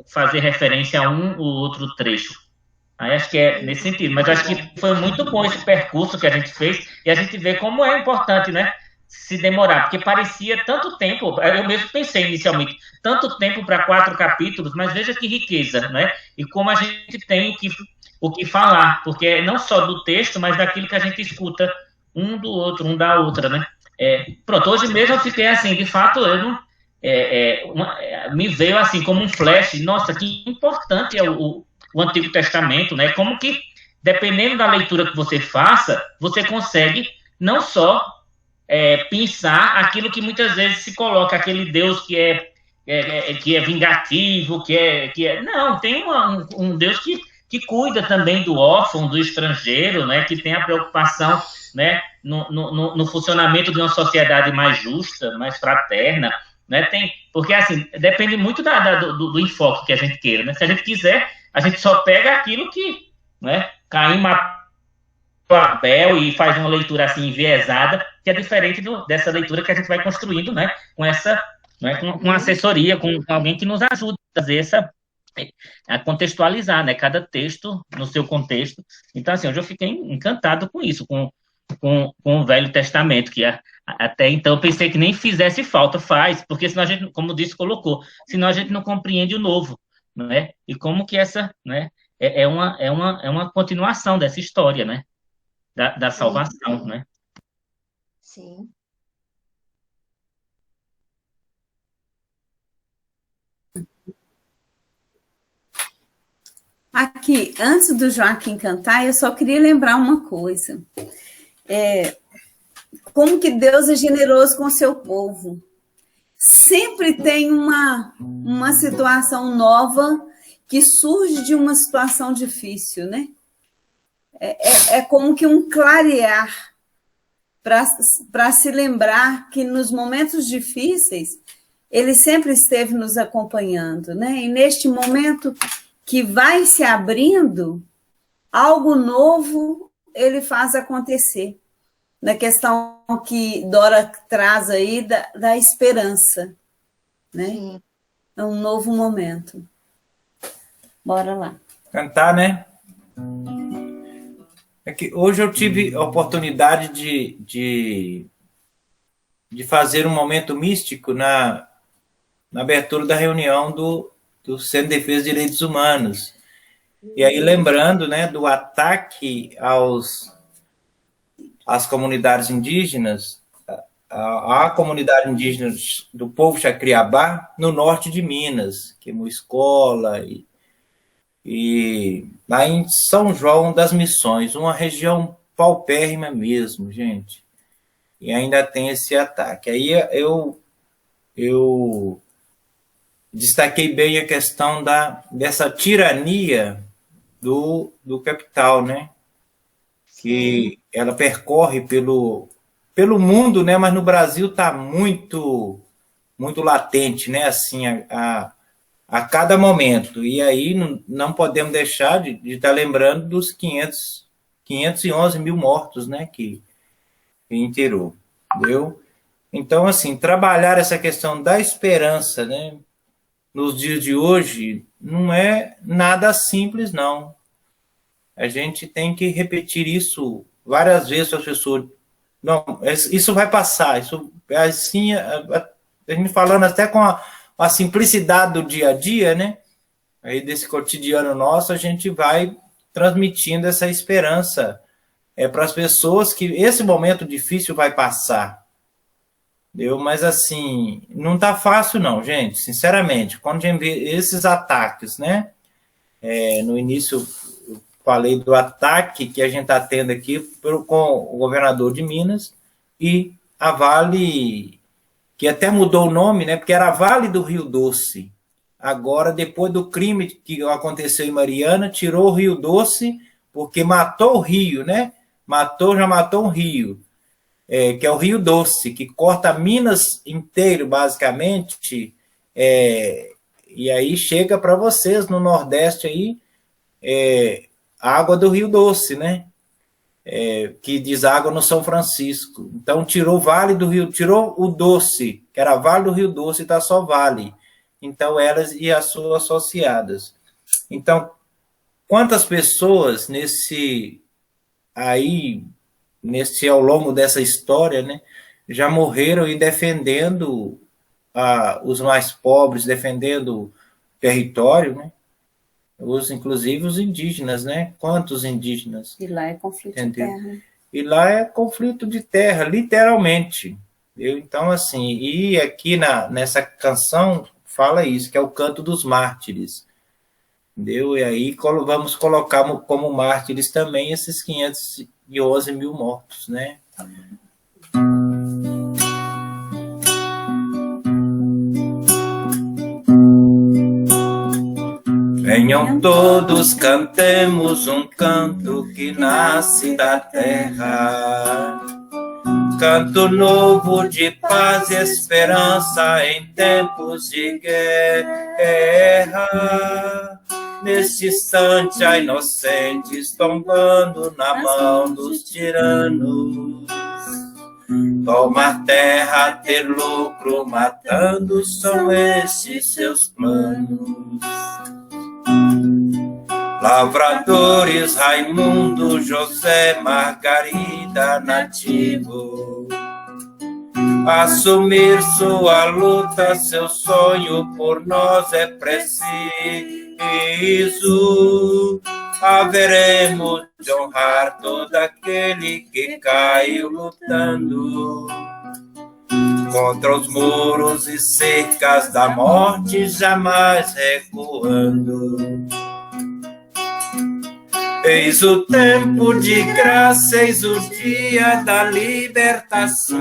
fazer referência a um ou outro trecho. Aí acho que é nesse sentido, mas acho que foi muito bom esse percurso que a gente fez, e a gente vê como é importante, né, se demorar, porque parecia tanto tempo, eu mesmo pensei inicialmente, tanto tempo para 4 capítulos, mas veja que riqueza, né, e como a gente tem o que falar, porque não só do texto, mas daquilo que a gente escuta um do outro, um da outra, né? Pronto, hoje mesmo eu fiquei assim, de fato, me veio assim como um flash, nossa, que importante é o Antigo Testamento, né? Como que, dependendo da leitura que você faça, você consegue não só pensar aquilo que muitas vezes se coloca, aquele Deus que é vingativo, não, tem um Deus que cuida também do órfão, do estrangeiro, né, que tem a preocupação, né, no funcionamento de uma sociedade mais justa, mais fraterna, né? Porque, assim, depende muito do enfoque que a gente queira, né? Se a gente quiser, a gente só pega aquilo que, né, Caim matou Abel e faz uma leitura, assim, enviesada, que é diferente dessa leitura que a gente vai construindo, né, com essa, né, com assessoria, com alguém que nos ajuda a fazer a contextualizar, né, cada texto no seu contexto. Então, assim, hoje eu fiquei encantado com isso, com o Velho Testamento, que até então eu pensei que nem fizesse falta, faz, porque senão a gente, como disse, colocou, senão a gente não compreende o novo, né? E como que essa, né, é uma continuação dessa história, né? Da salvação, né? Sim. Aqui, antes do Joaquim cantar, eu só queria lembrar uma coisa. Como que Deus é generoso com o seu povo. Sempre tem uma situação nova que surge de uma situação difícil, né? É como que um clarear para se lembrar que nos momentos difíceis ele sempre esteve nos acompanhando, né? E neste momento que vai se abrindo, algo novo ele faz acontecer. Na questão que Dora traz aí da esperança, né? Sim. É um novo momento. Bora lá. Cantar, né? É que hoje eu tive a oportunidade de fazer um momento místico na abertura da reunião do Centro de Defesa de Direitos Humanos. E aí, lembrando, né, do ataque às comunidades indígenas, a comunidade indígena do povo Xacriabá, no norte de Minas, queimou escola, e lá em São João das Missões, uma região paupérrima mesmo, gente. E ainda tem esse ataque. Aí eu destaquei bem a questão dessa tirania do capital, né? Que ela percorre pelo mundo, né? Mas no Brasil está muito, muito latente, né? Assim, a cada momento. E aí não podemos deixar de estar lembrando dos 511 mil mortos, né? Que inteirou, entendeu? Então, assim, trabalhar essa questão da esperança, né? Nos dias de hoje, não é nada simples, não. A gente tem que repetir isso várias vezes para as pessoas. Não, isso vai passar. Isso, assim, a gente falando até com a simplicidade do dia a dia, né? Aí desse cotidiano nosso, a gente vai transmitindo essa esperança para as pessoas que esse momento difícil vai passar. Entendeu? Mas, assim, não tá fácil, não, gente. Sinceramente, quando a gente vê esses ataques, né? No início, eu falei do ataque que a gente está tendo aqui com o governador de Minas e a Vale, que até mudou o nome, né? Porque era Vale do Rio Doce. Agora, depois do crime que aconteceu em Mariana, tirou o Rio Doce porque matou o rio, né? Já matou um rio. Que é o Rio Doce, que corta Minas inteiro, basicamente, e aí chega para vocês no Nordeste aí, a água do Rio Doce, né? Que deságua no São Francisco. Então tirou o Vale do Rio, tirou o Doce, que era Vale do Rio Doce, está só Vale. Então elas e as suas associadas. Então, quantas pessoas ao longo dessa história, né, já morreram e defendendo os mais pobres, defendendo o território, né? Inclusive os indígenas, né? Quantos indígenas? E lá é conflito de terra. E lá é conflito de terra, literalmente. Então, assim, e aqui nessa canção fala isso, que é o canto dos mártires. Entendeu? E aí vamos colocar como mártires também esses 511 mil mortos, né? Venham todos, cantemos um canto que nasce da terra. canto novo de paz e esperança em tempos de guerra. Neste instante, a inocentes tombando na mão dos tiranos. Tomar terra, ter lucro, matando, são estes seus planos. Lavradores, Raimundo, José, Margarida, nativo. Assumir sua luta, seu sonho por nós é preciso. Haveremos de honrar todo aquele que caiu lutando contra os muros e cercas da morte, jamais recuando. Eis o tempo de graça, eis o dia da libertação.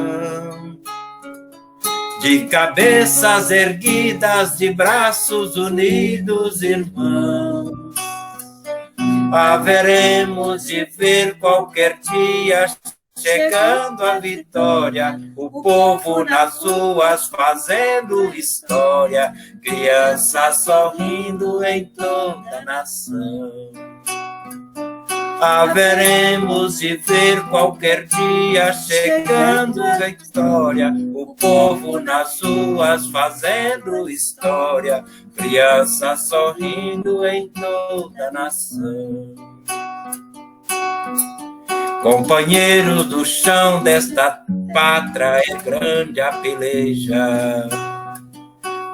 De cabeças erguidas, de braços unidos, irmãos. Haveremos de ver qualquer dia chegando a vitória, o povo nas ruas fazendo história, crianças sorrindo em toda a nação. Haveremos de ver qualquer dia chegando a vitória, o povo nas ruas fazendo história, crianças sorrindo em toda a nação. Companheiros do chão desta pátria é grande a peleja.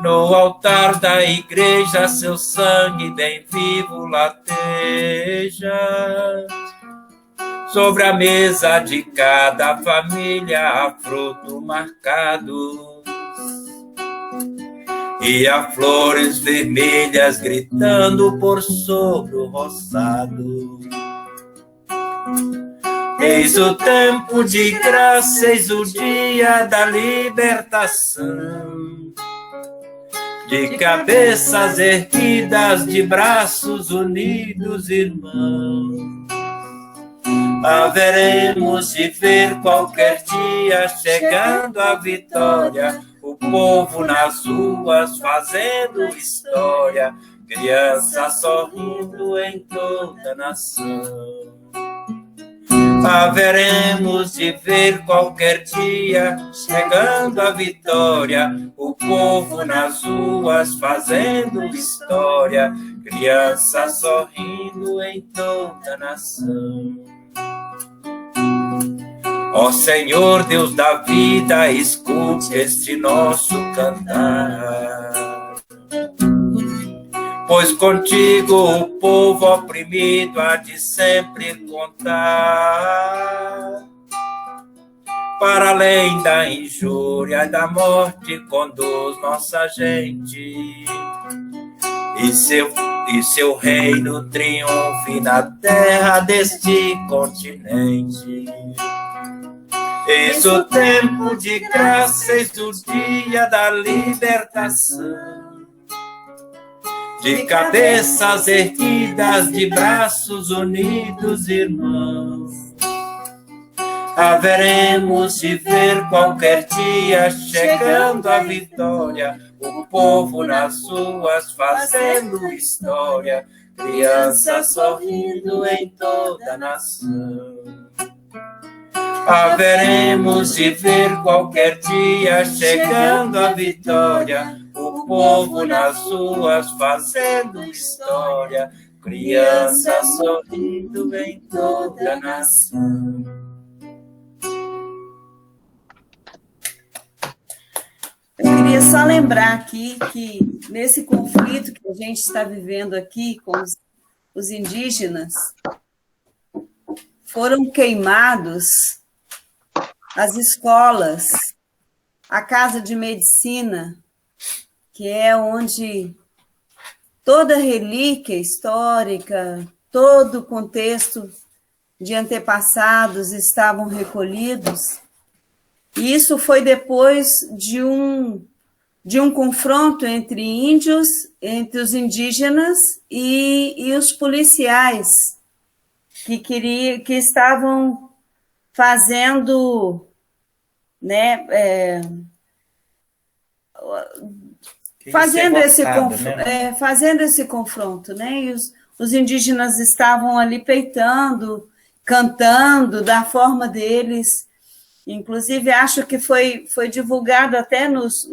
No altar da igreja seu sangue bem vivo lateja. Sobre a mesa de cada família há fruto marcado. E há flores vermelhas gritando por sobre o roçado. Eis o tempo de graça, eis o dia da libertação. De cabeças erguidas, de braços unidos, irmãos. Haveremos de ver qualquer dia chegando a vitória, o povo nas ruas fazendo história, crianças sorrindo em toda a nação. Haveremos de ver qualquer dia chegando a vitória, o povo nas ruas fazendo história, crianças sorrindo em toda a nação. Ó Senhor Deus da vida, escute este nosso cantar. Pois contigo o povo oprimido há de sempre contar. Para além da injúria e da morte, conduz nossa gente. E seu reino triunfe na terra deste continente. Eis o tempo de graça, eis o dia da libertação. De cabeças erguidas, de braços unidos, irmãos. Haveremos de ver qualquer dia chegando a vitória, o povo nas ruas fazendo história, crianças sorrindo em toda a nação. Haveremos de ver qualquer dia chegando a vitória, o povo nas ruas fazendo história, crianças sorrindo em toda a nação. Eu queria só lembrar aqui que nesse conflito que a gente está vivendo aqui com os indígenas, foram queimados as escolas, a casa de medicina, que é onde toda relíquia histórica, todo o contexto de antepassados estavam recolhidos. E isso foi depois de um confronto entre índios, entre os indígenas e os policiais, que estavam fazendo né, fazendo esse confronto, né? E os indígenas estavam ali peitando, cantando da forma deles. Inclusive, acho que foi divulgado até nos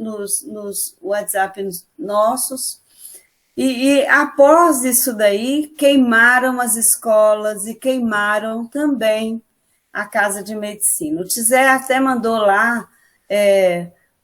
WhatsApp nossos. E após isso daí, queimaram as escolas e queimaram também a Casa de Medicina. O Tizé até mandou lá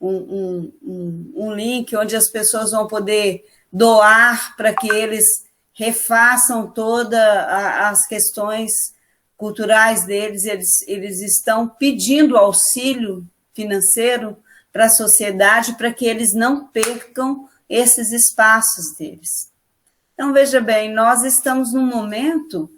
um link onde as pessoas vão poder doar para que eles refaçam todas as questões culturais deles. Eles estão pedindo auxílio financeiro para a sociedade para que eles não percam esses espaços deles. Então, veja bem, nós estamos num momento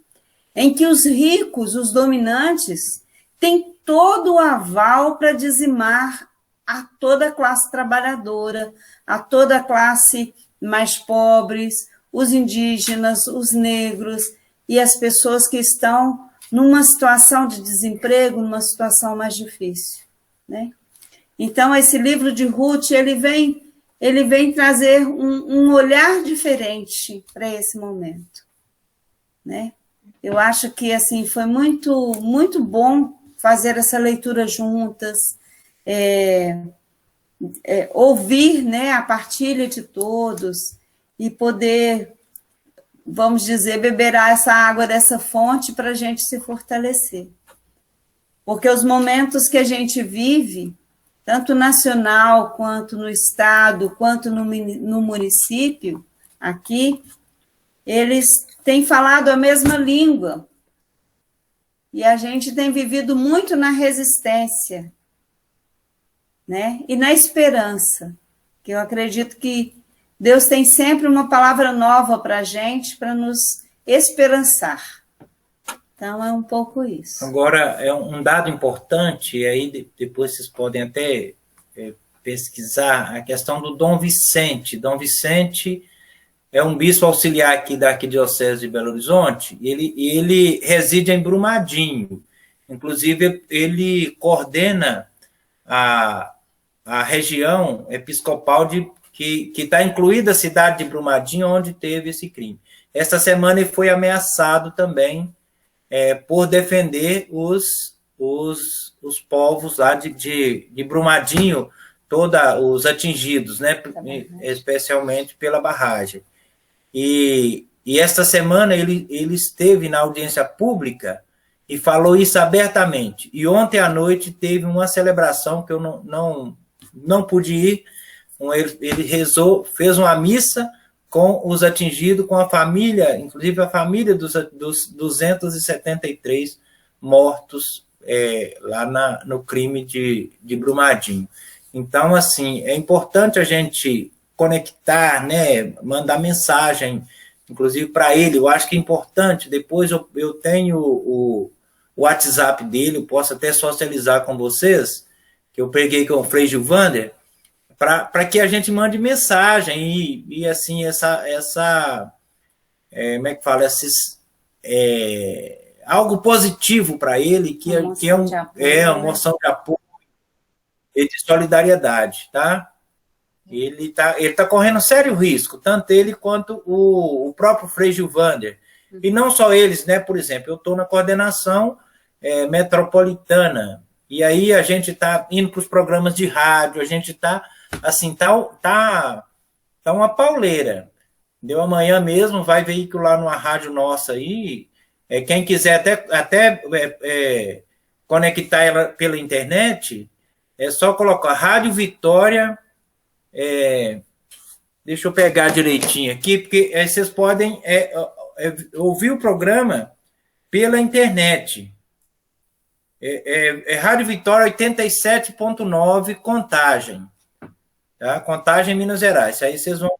em que os ricos, os dominantes, têm todo o aval para dizimar a toda a classe trabalhadora, a toda a classe mais pobres, os indígenas, os negros e as pessoas que estão numa situação de desemprego, numa situação mais difícil, né? Então, esse livro de Ruth, ele vem trazer um olhar diferente para esse momento, né? Eu acho que assim foi muito, muito bom fazer essa leitura juntas, ouvir, né, a partilha de todos e poder, vamos dizer, beber essa água dessa fonte para a gente se fortalecer. Porque os momentos que a gente vive, tanto nacional, quanto no estado, quanto no município, aqui, eles têm falado a mesma língua. E a gente tem vivido muito na resistência, né? E na esperança, que eu acredito que Deus tem sempre uma palavra nova para a gente, para nos esperançar. Então, é um pouco isso. Agora, é um dado importante, e aí depois vocês podem até pesquisar, a questão do Dom Vicente. Dom Vicente é um bispo auxiliar aqui da Arquidiocese de Belo Horizonte, e ele reside em Brumadinho. Inclusive, ele coordena a região episcopal que está incluída a cidade de Brumadinho, onde teve esse crime. Esta semana ele foi ameaçado também por defender os povos lá de Brumadinho, os atingidos, né, especialmente pela barragem. E esta semana ele esteve na audiência pública e falou isso abertamente. E ontem à noite teve uma celebração que eu não pude ir. Ele rezou, fez uma missa com os atingidos, com a família, inclusive a família dos 273 mortos lá no crime de Brumadinho. Então, assim, é importante a gente conectar, né, mandar mensagem, inclusive para ele. Eu acho que é importante. Depois eu tenho o WhatsApp dele, eu posso até socializar com vocês, que eu peguei com o Frei Gilvander, para que a gente mande mensagem e assim, como é que fala, algo positivo para ele, que é uma moção de apoio e de solidariedade, tá? Ele tá correndo sério risco, tanto ele quanto o próprio Frei Gilvander. E não só eles, né? Por exemplo, eu estou na coordenação metropolitana, e aí a gente está indo para os programas de rádio, a gente está assim, tá uma pauleira. Deu amanhã mesmo, vai veicular numa rádio nossa aí. Quem quiser até conectar ela pela internet, é só colocar Rádio Vitória. Deixa eu pegar direitinho aqui, porque vocês podem ouvir o programa pela internet. Rádio Vitória 87.9, Contagem. Tá? Contagem, Minas Gerais. Aí vocês vão...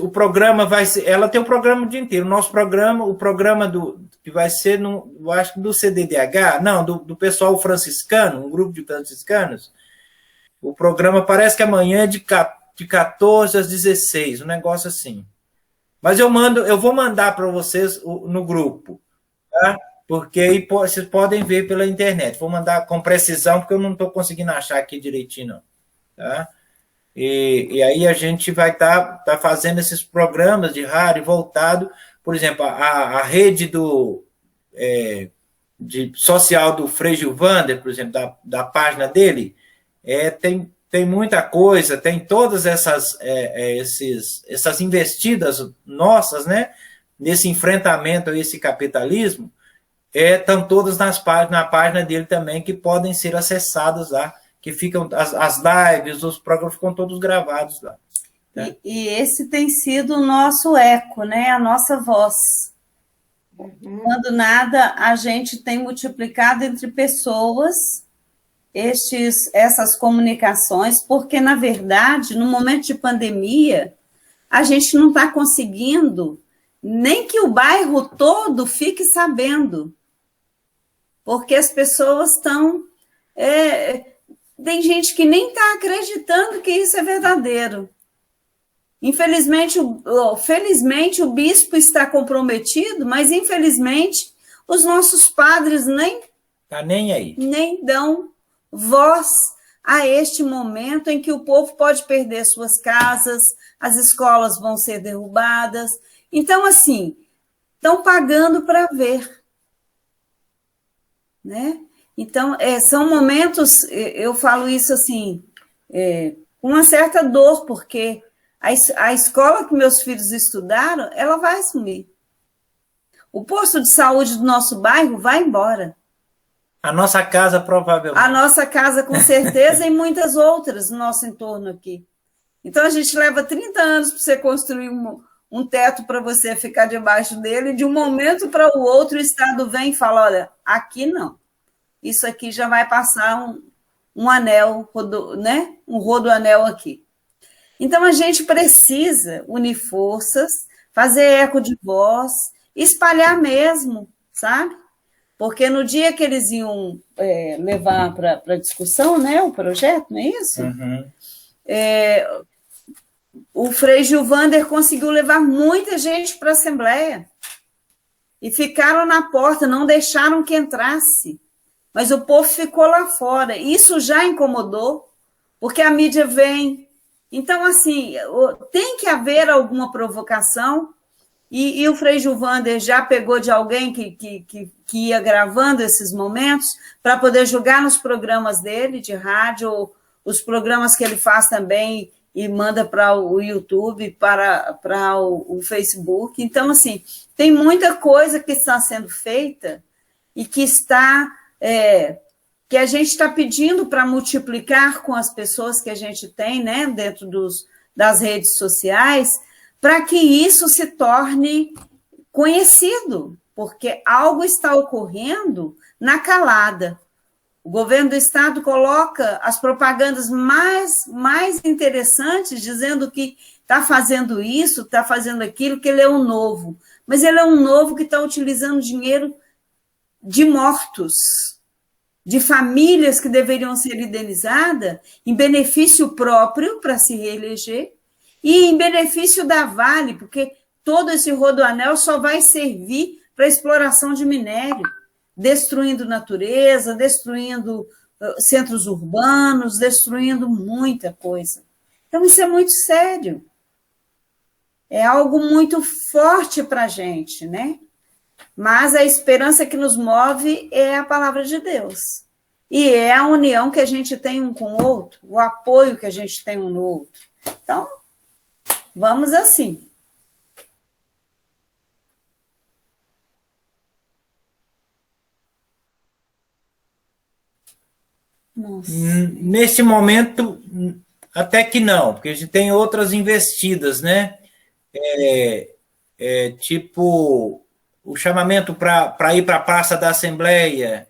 o programa vai ser... Ela tem o programa o dia inteiro. O programa que vai ser, eu acho que do CDDH, não, do pessoal franciscano, um grupo de franciscanos. O programa parece que amanhã é de 14 às 16, um negócio assim. Mas eu vou mandar para vocês no grupo. Tá? porque aí vocês podem ver pela internet. Vou mandar com precisão, porque eu não estou conseguindo achar aqui direitinho, não. Tá? E aí a gente vai estar fazendo esses programas de rádio voltado, por exemplo, a rede de social do Frei Gilvander, por exemplo, da página dele, tem muita coisa, tem todas essas investidas nossas, né, nesse enfrentamento a esse capitalismo, estão todas na página dele também, que podem ser acessadas lá, que ficam as lives, os programas ficam todos gravados lá. Né? E esse tem sido o nosso eco, né, a nossa voz. Quando nada, a gente tem multiplicado entre pessoas essas comunicações, porque, na verdade, no momento de pandemia, a gente não está conseguindo nem que o bairro todo fique sabendo, porque as pessoas estão... tem gente que nem está acreditando que isso é verdadeiro. Infelizmente, felizmente, o bispo está comprometido, mas, infelizmente, os nossos padres nem dão voz a este momento em que o povo pode perder suas casas, as escolas vão ser derrubadas. Então, assim, estão pagando para ver. Né? Então, são momentos, eu falo isso assim, com uma certa dor, porque a escola que meus filhos estudaram, ela vai sumir. O posto de saúde do nosso bairro vai embora. A nossa casa, provavelmente. A nossa casa, com certeza, e muitas outras no nosso entorno aqui. Então, a gente leva 30 anos para você construir um teto para você ficar debaixo dele, e de um momento para o outro, o Estado vem e fala, olha, aqui não. Isso aqui já vai passar um anel, né? Um rodoanel aqui. Então, a gente precisa unir forças, fazer eco de voz, espalhar mesmo, sabe? Porque no dia que eles iam levar para discussão, né, o projeto, não é isso? Uhum. O Frei Gilvander conseguiu levar muita gente para a Assembleia. E ficaram na porta, não deixaram que entrasse. Mas o povo ficou lá fora. Isso já incomodou, porque a mídia vem. Então, assim, tem que haver alguma provocação. E o Frei Gilvander já pegou de alguém que ia gravando esses momentos para poder jogar nos programas dele de rádio, os programas que ele faz também e manda para o YouTube, para o Facebook. Então, assim, tem muita coisa que está sendo feita e que que a gente está pedindo para multiplicar com as pessoas que a gente tem, né, dentro das redes sociais, para que isso se torne conhecido, porque algo está ocorrendo na calada. O governo do Estado coloca as propagandas mais interessantes, dizendo que está fazendo isso, está fazendo aquilo, que ele é um novo. Mas ele é um novo que está utilizando dinheiro de mortos, de famílias que deveriam ser indenizadas em benefício próprio para se reeleger, e em benefício da Vale, porque todo esse rodoanel só vai servir para exploração de minério, destruindo natureza, destruindo centros urbanos, destruindo muita coisa. Então, isso é muito sério. É algo muito forte para a gente, né? Mas a esperança que nos move é a palavra de Deus. E é a união que a gente tem um com o outro, o apoio que a gente tem um no outro. Então, vamos assim. Nossa. Neste momento, até que não, porque a gente tem outras investidas, né? Tipo o chamamento para ir para a Praça da Assembleia,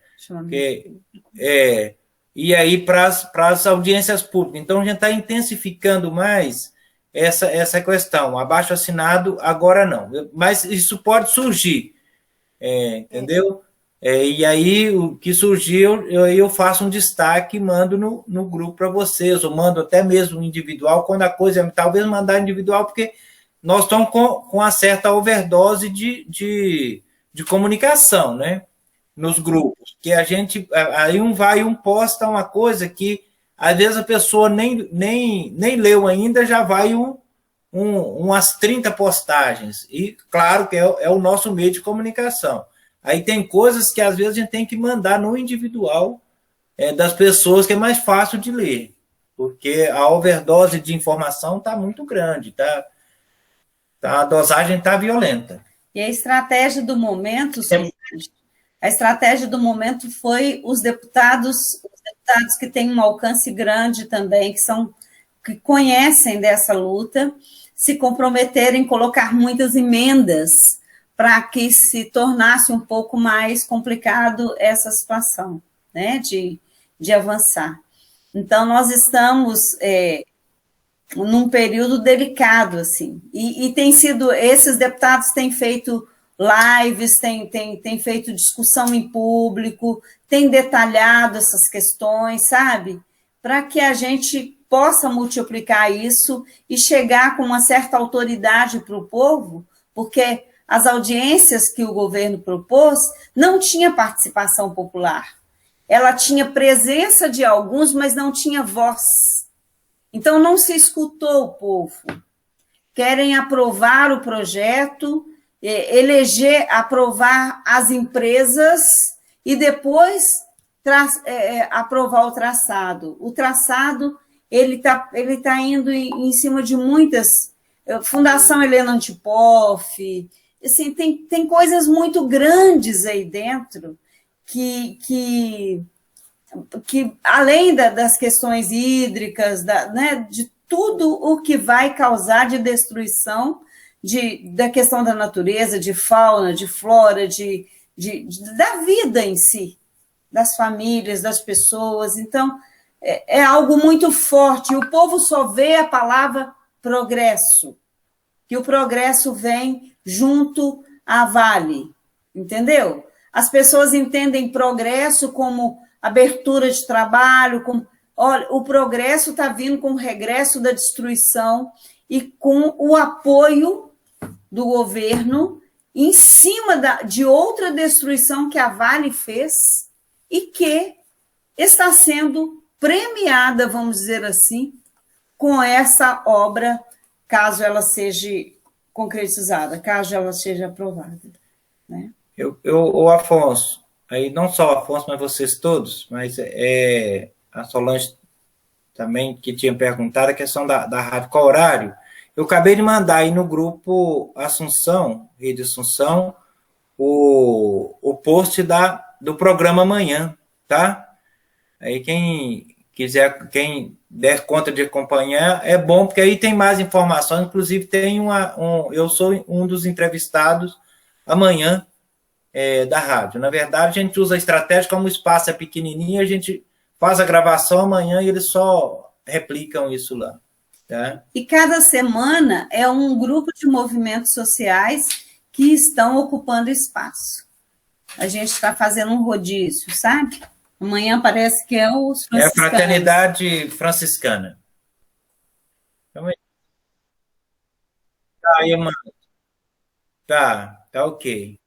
e aí para as audiências públicas. Então, a gente está intensificando mais essa questão. Abaixo-assinado, agora não. Mas isso pode surgir, entendeu? E aí, o que surgiu, eu faço um destaque e mando no grupo para vocês, ou mando até mesmo individual, quando a coisa, talvez mandar individual, porque nós estamos com uma certa overdose de comunicação, né? nos grupos, que a gente, aí um posta uma coisa que, às vezes, a pessoa nem leu ainda, já vai umas 30 postagens, e claro que é o nosso meio de comunicação. Aí tem coisas que, às vezes, a gente tem que mandar no individual das pessoas, que é mais fácil de ler, porque a overdose de informação está muito grande, a dosagem está violenta. E a estratégia do momento, a estratégia do momento foi os deputados que têm um alcance grande também, que conhecem dessa luta, se comprometerem em colocar muitas emendas para que se tornasse um pouco mais complicado essa situação, né, de avançar. Então, nós estamos num período delicado, assim, e tem sido, esses deputados têm feito lives, têm feito discussão em público, têm detalhado essas questões, sabe? Para que a gente possa multiplicar isso e chegar com uma certa autoridade para o povo, porque as audiências que o governo propôs não tinha participação popular. Ela tinha presença de alguns, mas não tinha voz. Então, não se escutou o povo. Querem aprovar o projeto, aprovar as empresas e depois aprovar o traçado. O traçado, ele tá indo em cima de muitas... Fundação Helena Antipoff, assim, tem coisas muito grandes aí dentro que além das questões hídricas, né, de tudo o que vai causar de destruição da questão da natureza, de fauna, de flora, da vida em si, das famílias, das pessoas. Então, é algo muito forte. E o povo só vê a palavra progresso, que o progresso vem junto à Vale, entendeu? As pessoas entendem progresso como abertura de trabalho, olha, o progresso está vindo com o regresso da destruição e com o apoio do governo em cima de outra destruição que a Vale fez e que está sendo premiada, vamos dizer assim, com essa obra, caso ela seja concretizada, caso ela seja aprovada, né? O Afonso, aí não só o Afonso, mas vocês todos, mas a Solange também, que tinha perguntado a questão da rádio, qual horário? Eu acabei de mandar aí no grupo Assunção, Rede Assunção, o post do programa amanhã, tá? Aí quem der conta de acompanhar, é bom, porque aí tem mais informações, inclusive tem eu sou um dos entrevistados amanhã, da rádio. Na verdade, a gente usa a estratégia, como o espaço é pequenininho, a gente faz a gravação amanhã e eles só replicam isso lá. Tá? E cada semana é um grupo de movimentos sociais que estão ocupando espaço. A gente está fazendo um rodízio, sabe? Amanhã parece que é os franciscanos. É a Fraternidade Franciscana. Tá, irmã. Tá ok.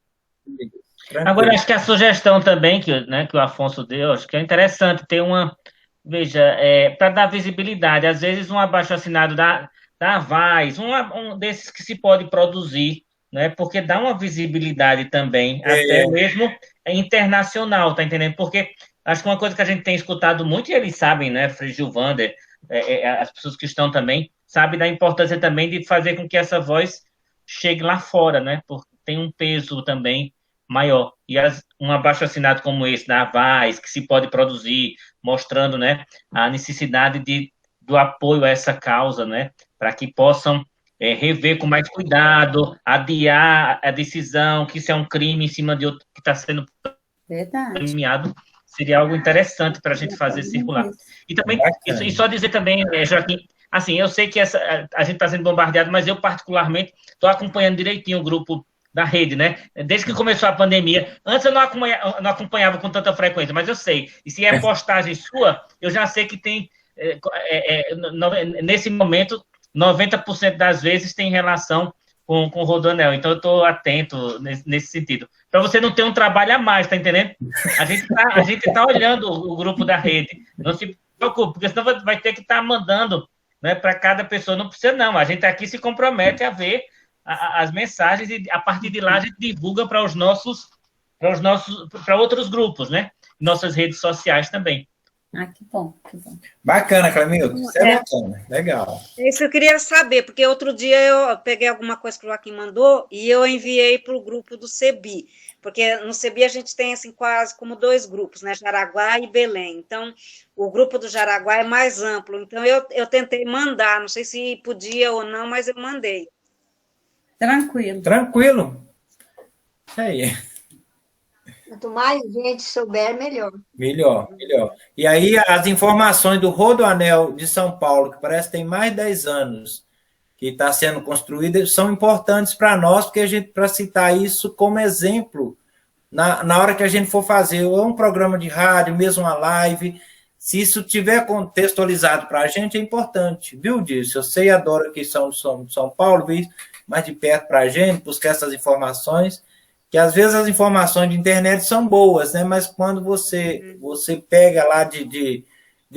Tranquilo. Agora, acho que a sugestão também que o Afonso deu, acho que é interessante ter veja, para dar visibilidade, às vezes um abaixo-assinado da Avaz, um desses que se pode produzir, né, porque dá uma visibilidade também, até mesmo internacional, tá entendendo? Porque acho que uma coisa que a gente tem escutado muito, e eles sabem, né, Frigil Vander, as pessoas que estão também, sabem da importância também de fazer com que essa voz chegue lá fora, né, porque tem um peso também maior. E um abaixo-assinado como esse, da Avaz, que se pode produzir, mostrando, né, a necessidade do apoio a essa causa, né, para que possam rever com mais cuidado, adiar a decisão, que isso é um crime em cima de outro que está sendo premiado, seria algo interessante para a gente fazer circular. E também, e só dizer também, Joaquim, assim, eu sei que a gente está sendo bombardeado, mas eu particularmente estou acompanhando direitinho o grupo da rede, né? Desde que começou a pandemia. Antes eu não acompanhava com tanta frequência, mas eu sei. E se é postagem sua, eu já sei que tem, nesse momento, 90% das vezes tem relação com o Rodoanel, então eu estou atento nesse sentido. Para você não ter um trabalho a mais, tá entendendo? A gente tá olhando o grupo da rede, não se preocupe, porque senão vai ter que estar mandando, né, para cada pessoa. Não precisa, não. A gente aqui se compromete a ver as mensagens e a partir de lá a gente divulga para outros grupos, né? Nossas redes sociais também. Que bom, que bom. Bacana, Clemilton. Isso é bacana. Legal. Isso eu queria saber, porque outro dia eu peguei alguma coisa que o Joaquim mandou e eu enviei para o grupo do CEBI, porque no CEBI a gente tem assim quase como 2 grupos, né? Jaraguá e Belém. Então, o grupo do Jaraguá é mais amplo. Então, eu tentei mandar, não sei se podia ou não, mas eu mandei. Tranquilo. Tranquilo. Isso aí. Quanto mais gente souber, melhor. Melhor. E aí, as informações do Rodoanel de São Paulo, que parece que tem mais de 10 anos, que está sendo construída, são importantes para nós, porque a gente, para citar isso como exemplo, na hora que a gente for fazer um programa de rádio, mesmo uma live, se isso tiver contextualizado para a gente, é importante, viu, Dirce? Eu sei e adoro que são de São Paulo, vi mais de perto para a gente, buscar essas informações, que às vezes as informações de internet são boas, né? Mas quando você pega lá de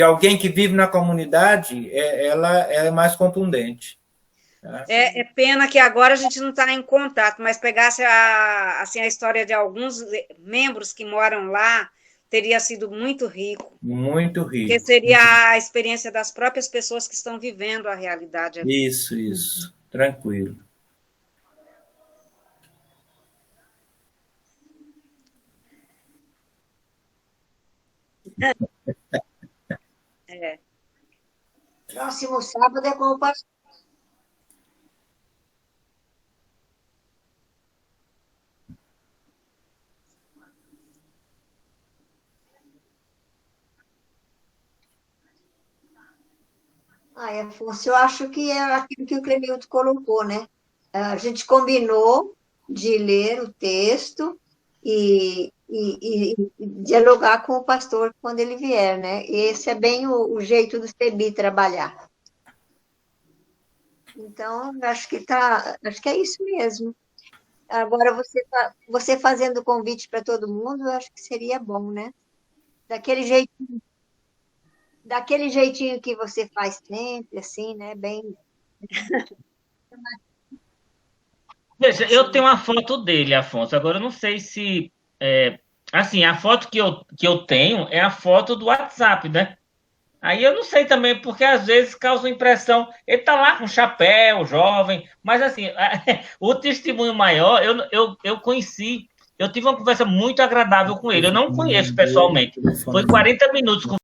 alguém que vive na comunidade, ela é mais contundente. Tá? É pena que agora a gente não está em contato, mas pegasse a história de alguns membros que moram lá, teria sido muito rico. Muito rico. Porque seria a experiência das próprias pessoas que estão vivendo a realidade. Isso. Tranquilo. Próximo sábado é com o pastor. Afonso, eu acho que é aquilo que o Clemilton colocou, né? A gente combinou de ler o texto e dialogar com o pastor quando ele vier, né? Esse é bem o jeito do CEBI trabalhar. Então, acho que é isso mesmo. Agora, você fazendo o convite para todo mundo, eu acho que seria bom, né? Daquele jeitinho que você faz sempre, assim, né? Bem. Veja, eu tenho uma foto dele, Afonso. Agora, eu não sei se... assim, a foto que eu tenho é a foto do WhatsApp, né? Aí eu não sei também, porque às vezes causa impressão. Ele tá lá com chapéu, jovem, mas assim, o testemunho maior, eu conheci, eu tive uma conversa muito agradável com ele. Eu não conheço pessoalmente. Foi 40 minutos